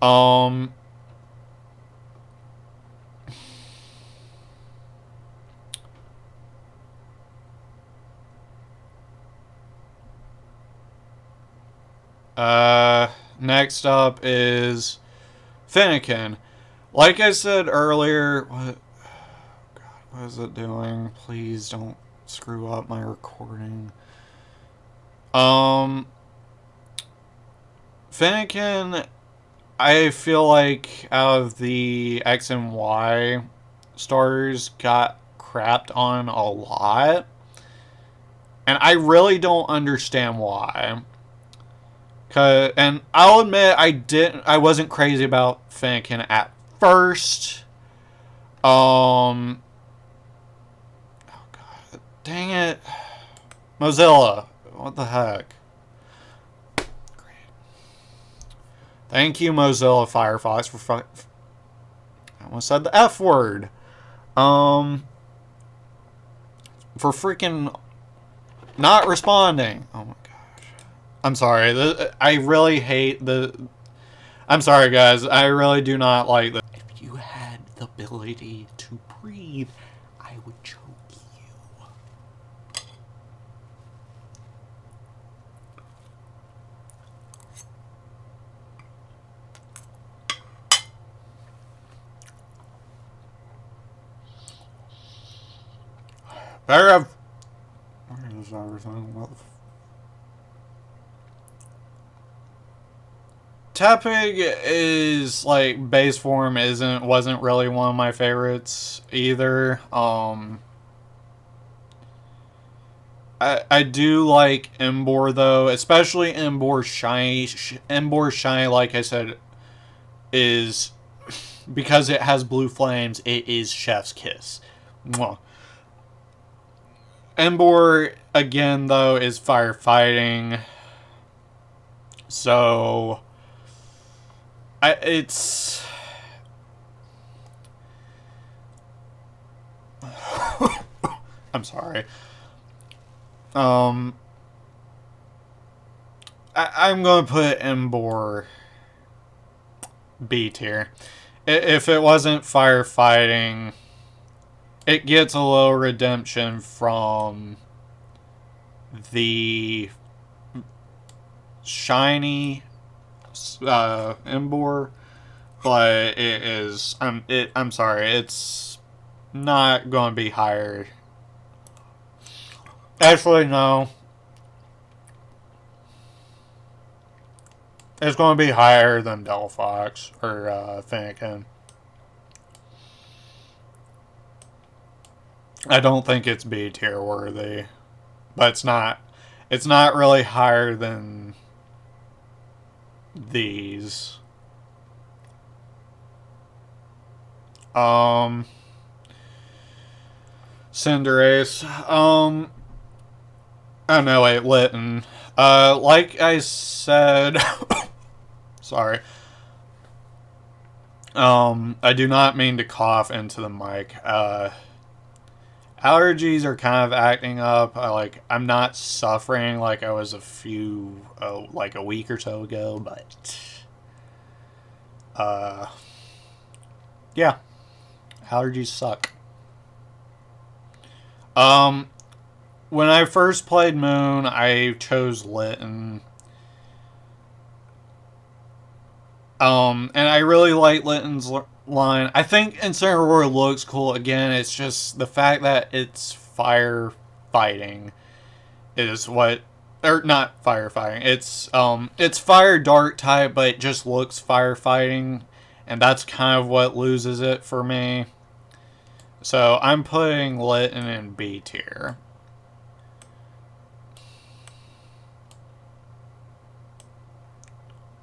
Um. Next up is Fennekin. Like I said earlier, what is it doing? Please don't screw up my recording. Fennekin, I feel like out of the X and Y starters got crapped on a lot. And I really don't understand why. And I'll admit I wasn't crazy about Fennekin at first. Oh god, dang it, Mozilla, what the heck? Great. Thank you, Mozilla Firefox, for I almost said the F word. For freaking not responding. Oh my gosh. I'm sorry. I really hate the. I'm sorry, guys. I really do not like the. If you had the ability to breathe, I would choke you. Better have. Where is everything? What the Tepig is like base form wasn't really one of my favorites either. I do like Emboar though, especially Emboar Shiny. Emboar Shiny, like I said, is because it has blue flames. It is Chef's Kiss. Mwah. Emboar again though is firefighting, so. It's. I'm sorry. Um, I'm going to put Embor B tier. If it wasn't firefighting, it gets a little redemption from the shiny Embor, but it is. I'm sorry. It's not going to be higher. Actually, no. It's going to be higher than Delphox or Fennekin. I don't think it's B tier worthy, but it's not. It's not really higher than these. Cinderace. Oh no, wait, Litten. Like I said, sorry. I do not mean to cough into the mic. Allergies are kind of acting up. I'm not suffering like I was like a week or so ago, but yeah, allergies suck. When I first played Moon, I chose Litten. And I really like Litten's line. I think Incineroar looks cool. Again, it's just the fact that it's fire fighting is what, or not firefighting. It's fire dark type, but it just looks firefighting, and that's kind of what loses it for me. So I'm putting Litten in B tier.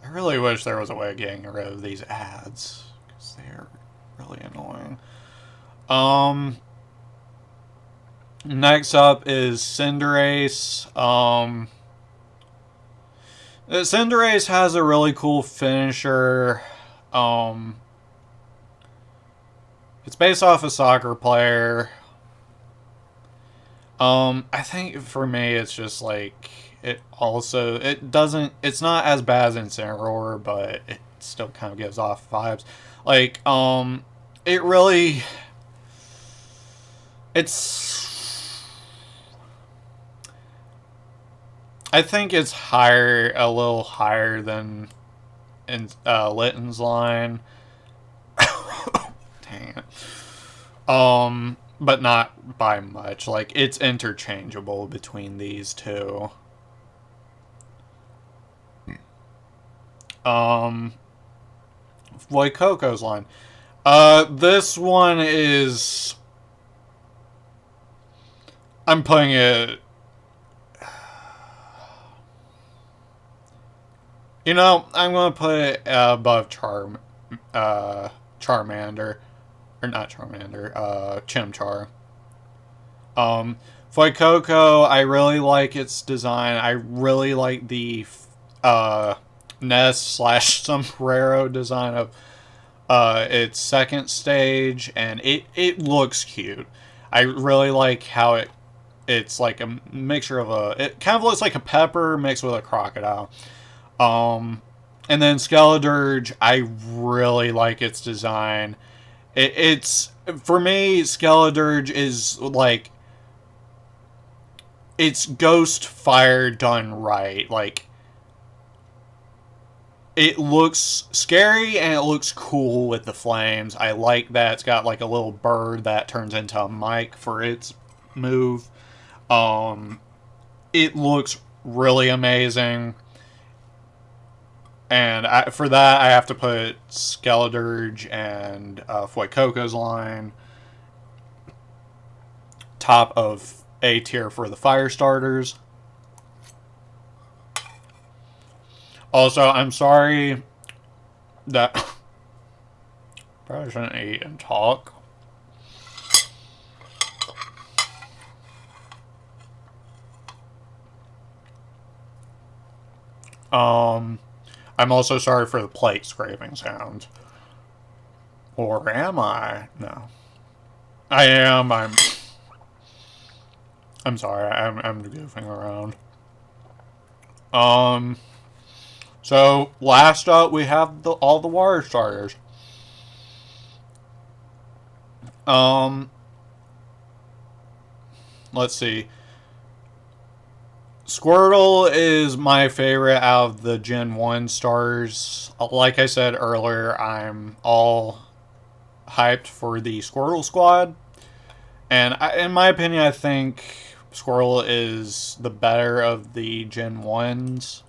I really wish there was a way of getting rid of these ads, because they're really annoying. Next up is Cinderace. Cinderace has a really cool finisher. It's based off a soccer player. I think for me it's just like it's not as bad as Incineroar, but it still kind of gives off vibes. Like, it really it's I think it's a little higher than in Litten's line. Dang it. But not by much. Like, it's interchangeable between these two. Voikoko's line. This one is. I'm putting it. I'm gonna put it above Charmander. Or not Charmander, Chimchar. Fuecoco, I really like its design. I really like the nest slash sombrero design of its second stage, and it looks cute. I really like how it's like a mixture of it kind of looks like a pepper mixed with a crocodile. And then Skeledirge, I really like its design. It's for me, Skeledirge is like it's ghost fire done right. Like, it looks scary and it looks cool with the flames. I like that it's got like a little bird that turns into a mic for its move. It looks really amazing. And for that, I have to put Skeledirge and Fuecoco's line top of A tier for the fire starters. Also, I'm sorry that probably shouldn't eat and talk. I'm also sorry for the plate scraping sound. Or am I? No. I am. I'm sorry, I'm goofing around. Um, so last up we have all the water starters. Um, let's see. Squirtle is my favorite out of the Gen 1 stars. Like I said earlier, I'm all hyped for the Squirtle squad. And in my opinion, I think Squirtle is the better of the Gen 1s.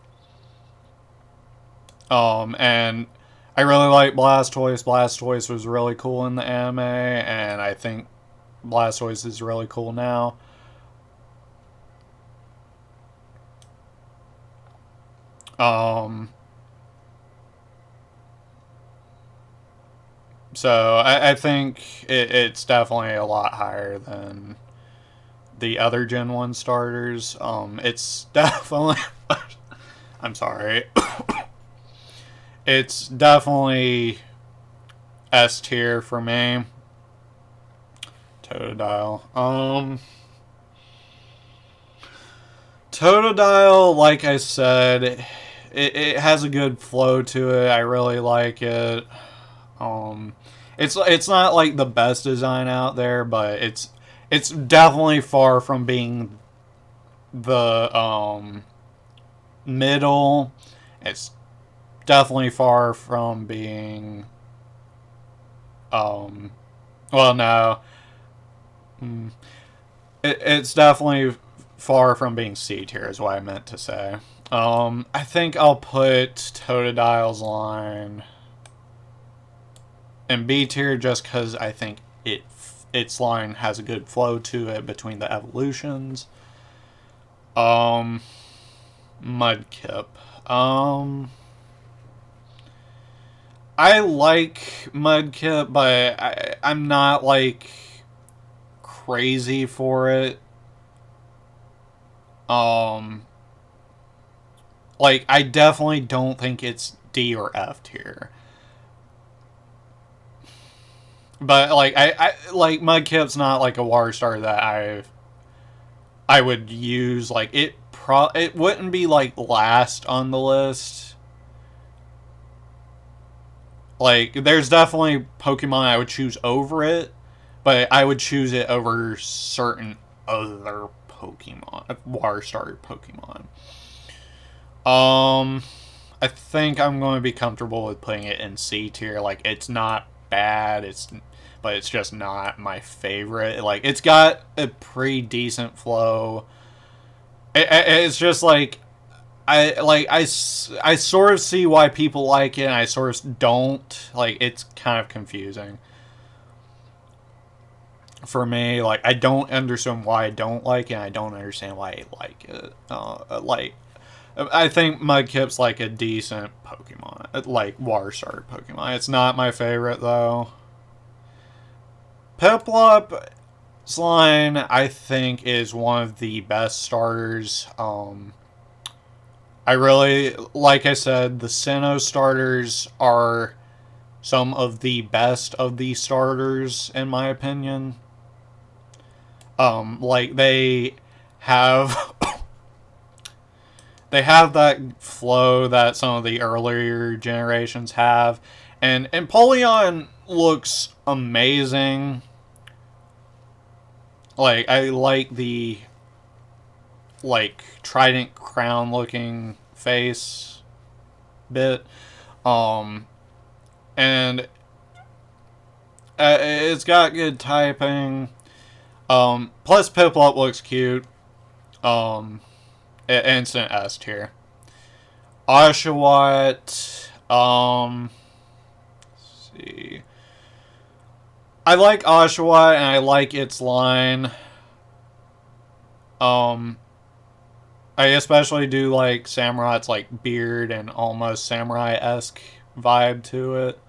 And I really like Blastoise. Blastoise was really cool in the anime, and I think Blastoise is really cool now. Um, so I think it's definitely a lot higher than the other Gen 1 starters. It's definitely. I'm sorry. It's definitely S tier for me. Totodile. Totodile, like I said, it has a good flow to it. I really like it. Um, it's not like the best design out there, but it's definitely far from being the middle. It's definitely far from being um well no. It's definitely far from being C tier is what I meant to say. I think I'll put Totodile's line in B tier just because I think its line has a good flow to it between the evolutions. Um, Mudkip. I like Mudkip, but I'm not like crazy for it. Um, like I definitely don't think it's D or F tier. But like I like Mudkip's not like a water star that I would use. Like it wouldn't be like last on the list. Like there's definitely Pokemon I would choose over it, but I would choose it over certain other Pokemon, water starter Pokemon. Um, I think I'm going to be comfortable with putting it in C tier. Like it's not bad. But it's just not my favorite. Like it's got a pretty decent flow. It's just like I sort of see why people like it, and I sort of don't. Like it's kind of confusing for me. Like I don't understand why I don't like it, and I don't understand why I like it. Like I think Mudkip's like a decent Pokemon, like water starter Pokemon. It's not my favorite though. Peplop's line, I think, is one of the best starters. I really, like I said, the Sinnoh starters are some of the best of the starters, in my opinion. Like they have they have that flow that some of the earlier generations have, and Empoleon looks amazing. Like I like the like trident crown looking face bit, um, and it's got good typing. Plus Piplup looks cute. Um, instant S tier. Oshawott. Let's see. I like Oshawott and I like its line. Um, I especially do like Samurot's like beard and almost samurai-esque vibe to it.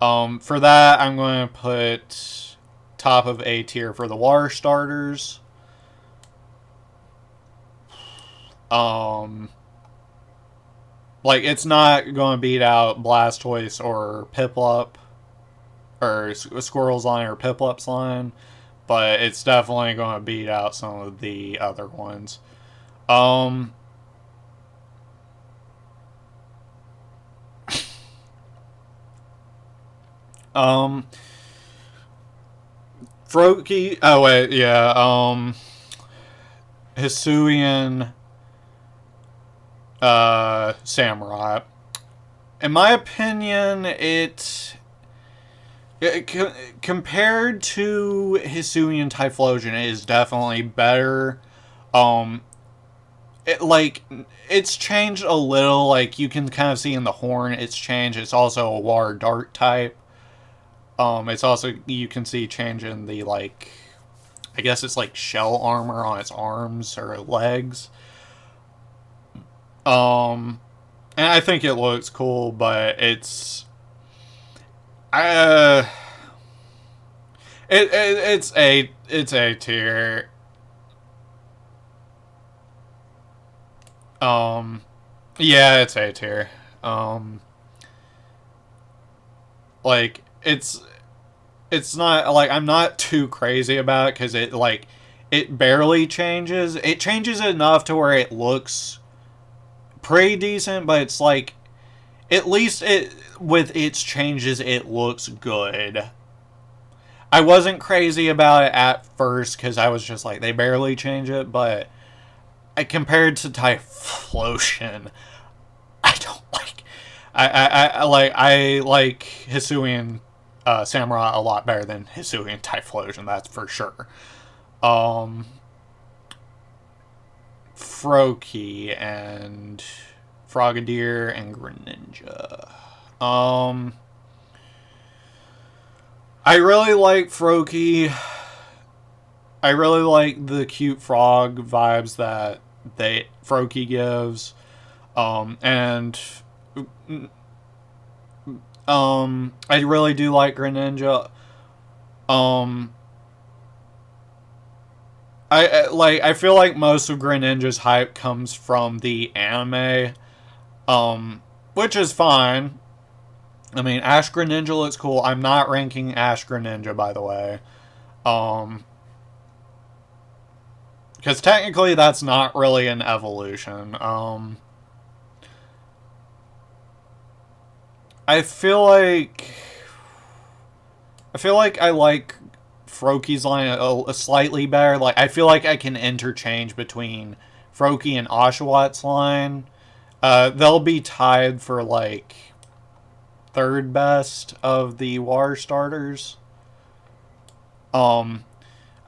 For that, I'm going to put top of A tier for the water starters. Like it's not going to beat out Blastoise or Piplup or Squirrel's line or Piplup's line, but it's definitely going to beat out some of the other ones. Um, um, Froakie. Oh wait, yeah. Hisuian, Samurai. In my opinion, compared to Hisuian Typhlosion, it is definitely better. Um, like it's changed a little. Like you can kind of see in the horn, it's changed. It's also a water dart type. It's also you can see change in the like, I guess it's like shell armor on its arms or legs. Um, and I think it looks cool, but uh, it's a tier. Um, yeah, it's A tier. Um, like it's not like I'm not too crazy about it because it barely changes. It changes enough to where it looks pretty decent, but it's like at least it with its changes it looks good. I wasn't crazy about it at first because I was just like they barely change it, but compared to Typhlosion, I don't like. I like Hisuian Samurai a lot better than Hisuian Typhlosion. That's for sure. Um, Froakie and Frogadier and Greninja. Um, I really like Froakie. I really like the cute frog vibes that Froakie gives. And I really do like Greninja. Um, I feel like most of Greninja's hype comes from the anime, which is fine. I mean, Ash Greninja looks cool. I'm not ranking Ash Greninja, by the way, um, because technically that's not really an evolution. I feel like I like Froakie's line a slightly better. Like I feel like I can interchange between Froakie and Oshawott line. They'll be tied for like third best of the water starters. Um,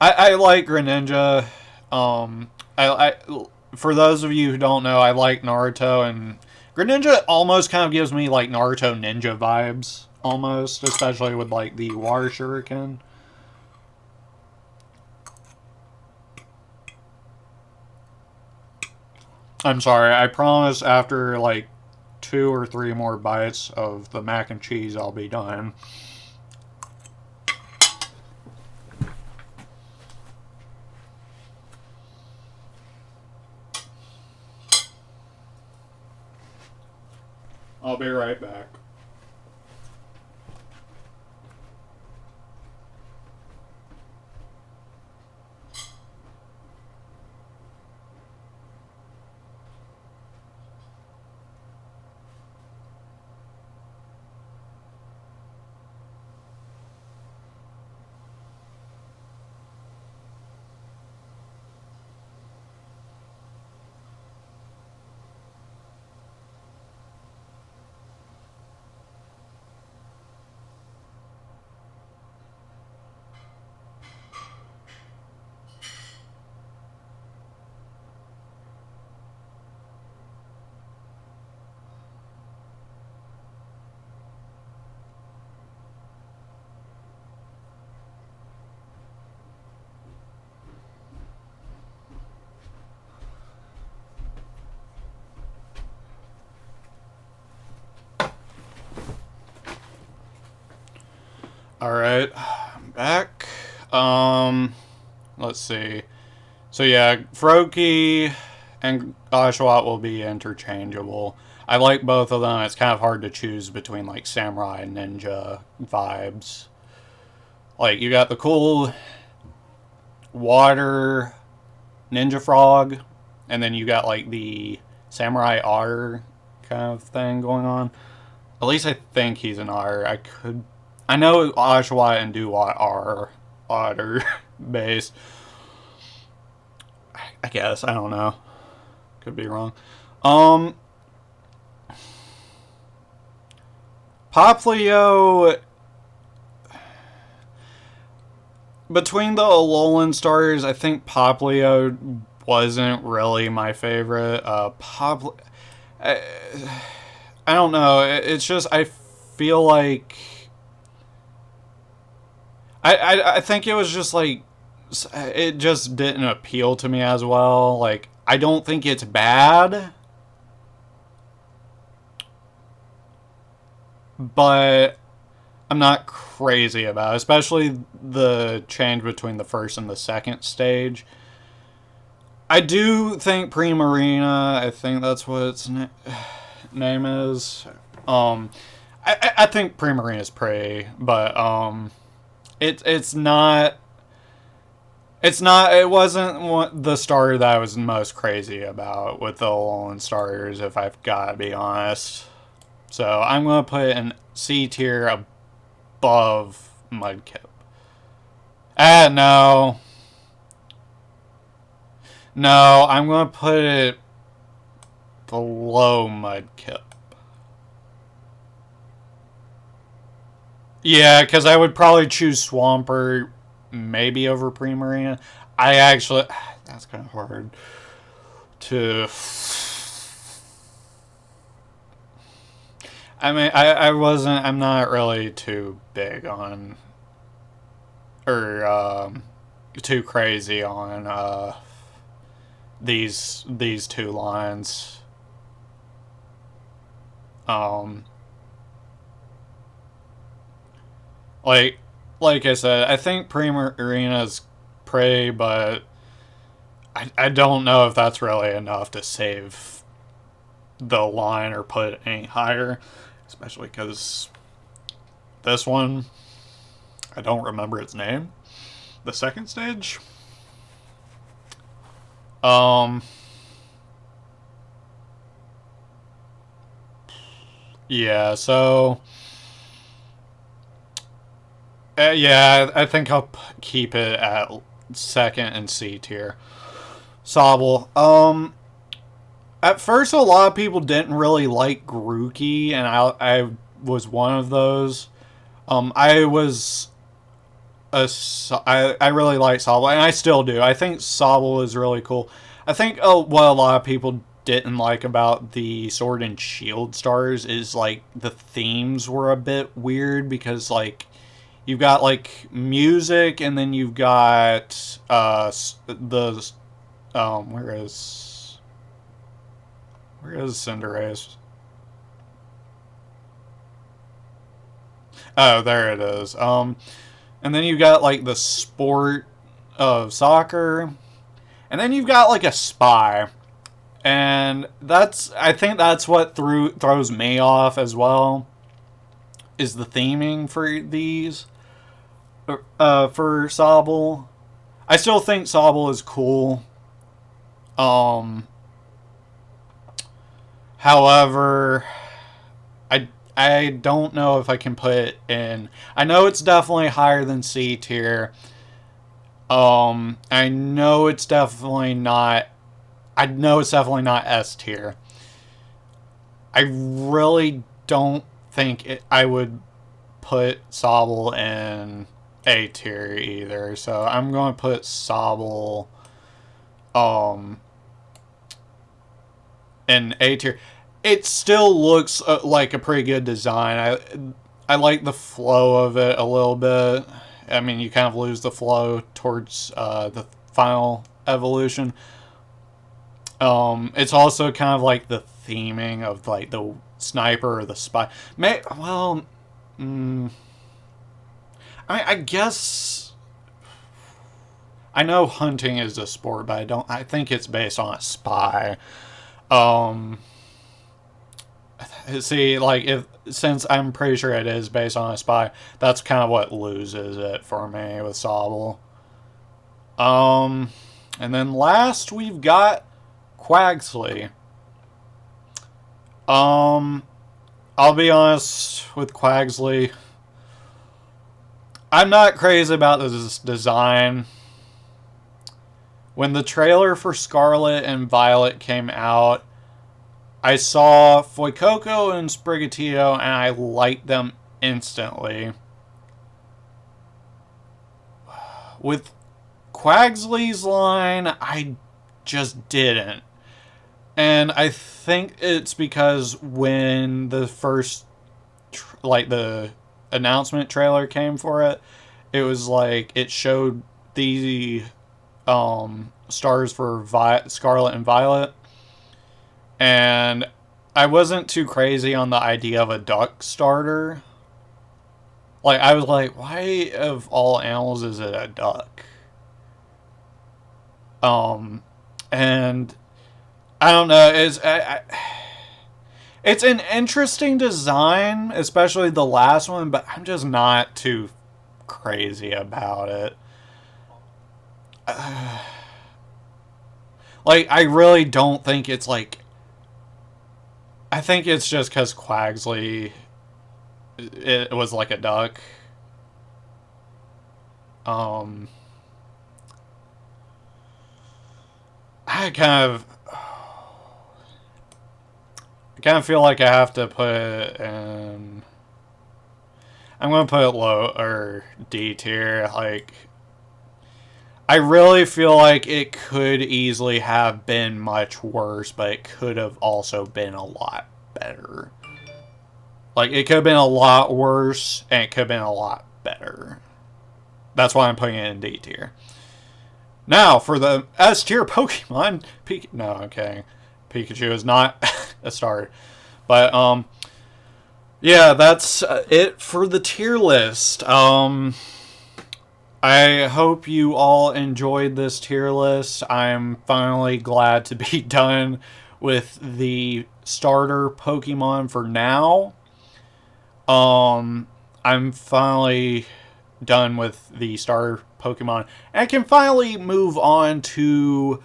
I like Greninja. I for those of you who don't know, I like Naruto, and Greninja almost kind of gives me like Naruto ninja vibes, almost, especially with like the water shuriken. I'm sorry, I promise after like 2 or 3 more bites of the mac and cheese, I'll be done. I'll be right back. Alright, I'm back. Let's see. So yeah, Froakie and Oshawott will be interchangeable. I like both of them. It's kind of hard to choose between like samurai and ninja vibes. Like you got the cool water ninja frog, and then you got like the samurai otter kind of thing going on. At least I think he's an otter. I know Oshawott and Duat are otter based. I guess, I don't know. Could be wrong. Um, Poplio, between the Alolan starters, I think Poplio wasn't really my favorite. I, I don't know. It's just, I feel like I think it was just like it just didn't appeal to me as well. Like, I don't think it's bad, but I'm not crazy about it, especially the change between the first and the second stage. I do think Primarina, I think that's what its name is. Um, I think Primarina is pretty, but it's not. It wasn't the starter that I was most crazy about with the Alolan starters, if I've got to be honest. So I'm going to put it in C tier above Mudkip. No. No, I'm going to put it below Mudkip. Yeah, because I would probably choose Swampert maybe over Primarina. I actually... That's kind of hard to... I mean, I'm not really too big on... Or, too crazy on, these two lines. Like I said, I think Primarina's pretty, but I don't know if that's really enough to save the line or put it any higher, especially because this one, I don't remember its name. The second stage. Yeah, so yeah, I think I'll keep it at second and C tier. Sobble. At first, a lot of people didn't really like Grookey, and I was one of those. I was I really like Sobble, and I still do. I think Sobble is really cool. I think what a lot of people didn't like about the Sword and Shield stars is like the themes were a bit weird, because like you've got like music, and then you've got the where is Cinderace? Oh, there it is. And then you've got like the sport of soccer, and then you've got like a spy, and I think that's what throws me off as well, is the theming for these. For Sobble, I still think Sobble is cool. However, I don't know if I can put it in. I know it's definitely higher than C tier. I know it's definitely not. I know it's definitely not S tier. I really don't think I would put Sobble in A tier either. So I'm going to put Sobble in A tier. It still looks like a pretty good design. I like the flow of it a little bit. I mean, you kind of lose the flow towards the final evolution. It's also kind of like the theming of like the sniper or the spy. I guess I know hunting is a sport, but I think it's based on a spy. See, like, since I'm pretty sure it is based on a spy, that's kind of what loses it for me with Sobble. And then last we've got Quaxly. I'll be honest with Quaxly. I'm not crazy about this design. When the trailer for Scarlet and Violet came out, I saw Fuecoco and Sprigatito and I liked them instantly. With Quaxly's line, I just didn't. And I think it's because when the first, the announcement trailer came for it, it was like, it showed the stars for Scarlet and Violet. And I wasn't too crazy on the idea of a duck starter. Like, I was like, why of all animals is it a duck? And I don't know. It's an interesting design, especially the last one, but I'm just not too crazy about it. Like, I really don't think it's like. I think it's just because Quaxly, it was like a duck. I kind of feel like I have to put it in. I'm gonna put it low or D tier. Like, I really feel like it could easily have been much worse, but it could have also been a lot better. Like, it could have been a lot worse, and it could have been a lot better. That's why I'm putting it in D tier. Now, for the S tier Pokemon, no, okay. Pikachu is not a star. But, yeah, that's it for the tier list. I hope you all enjoyed this tier list. I'm finally glad to be done with the starter Pokemon for now. I'm finally done with the starter Pokemon. And I can finally move on to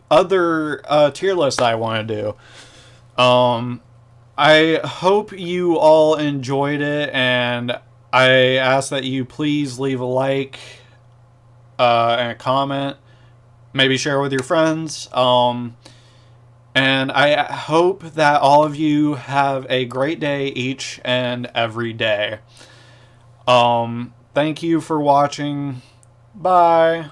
other tier lists I want to do. I hope you all enjoyed it, and I ask that you please leave a like and a comment. Maybe share with your friends. And I hope that all of you have a great day each and every day. Thank you for watching. Bye.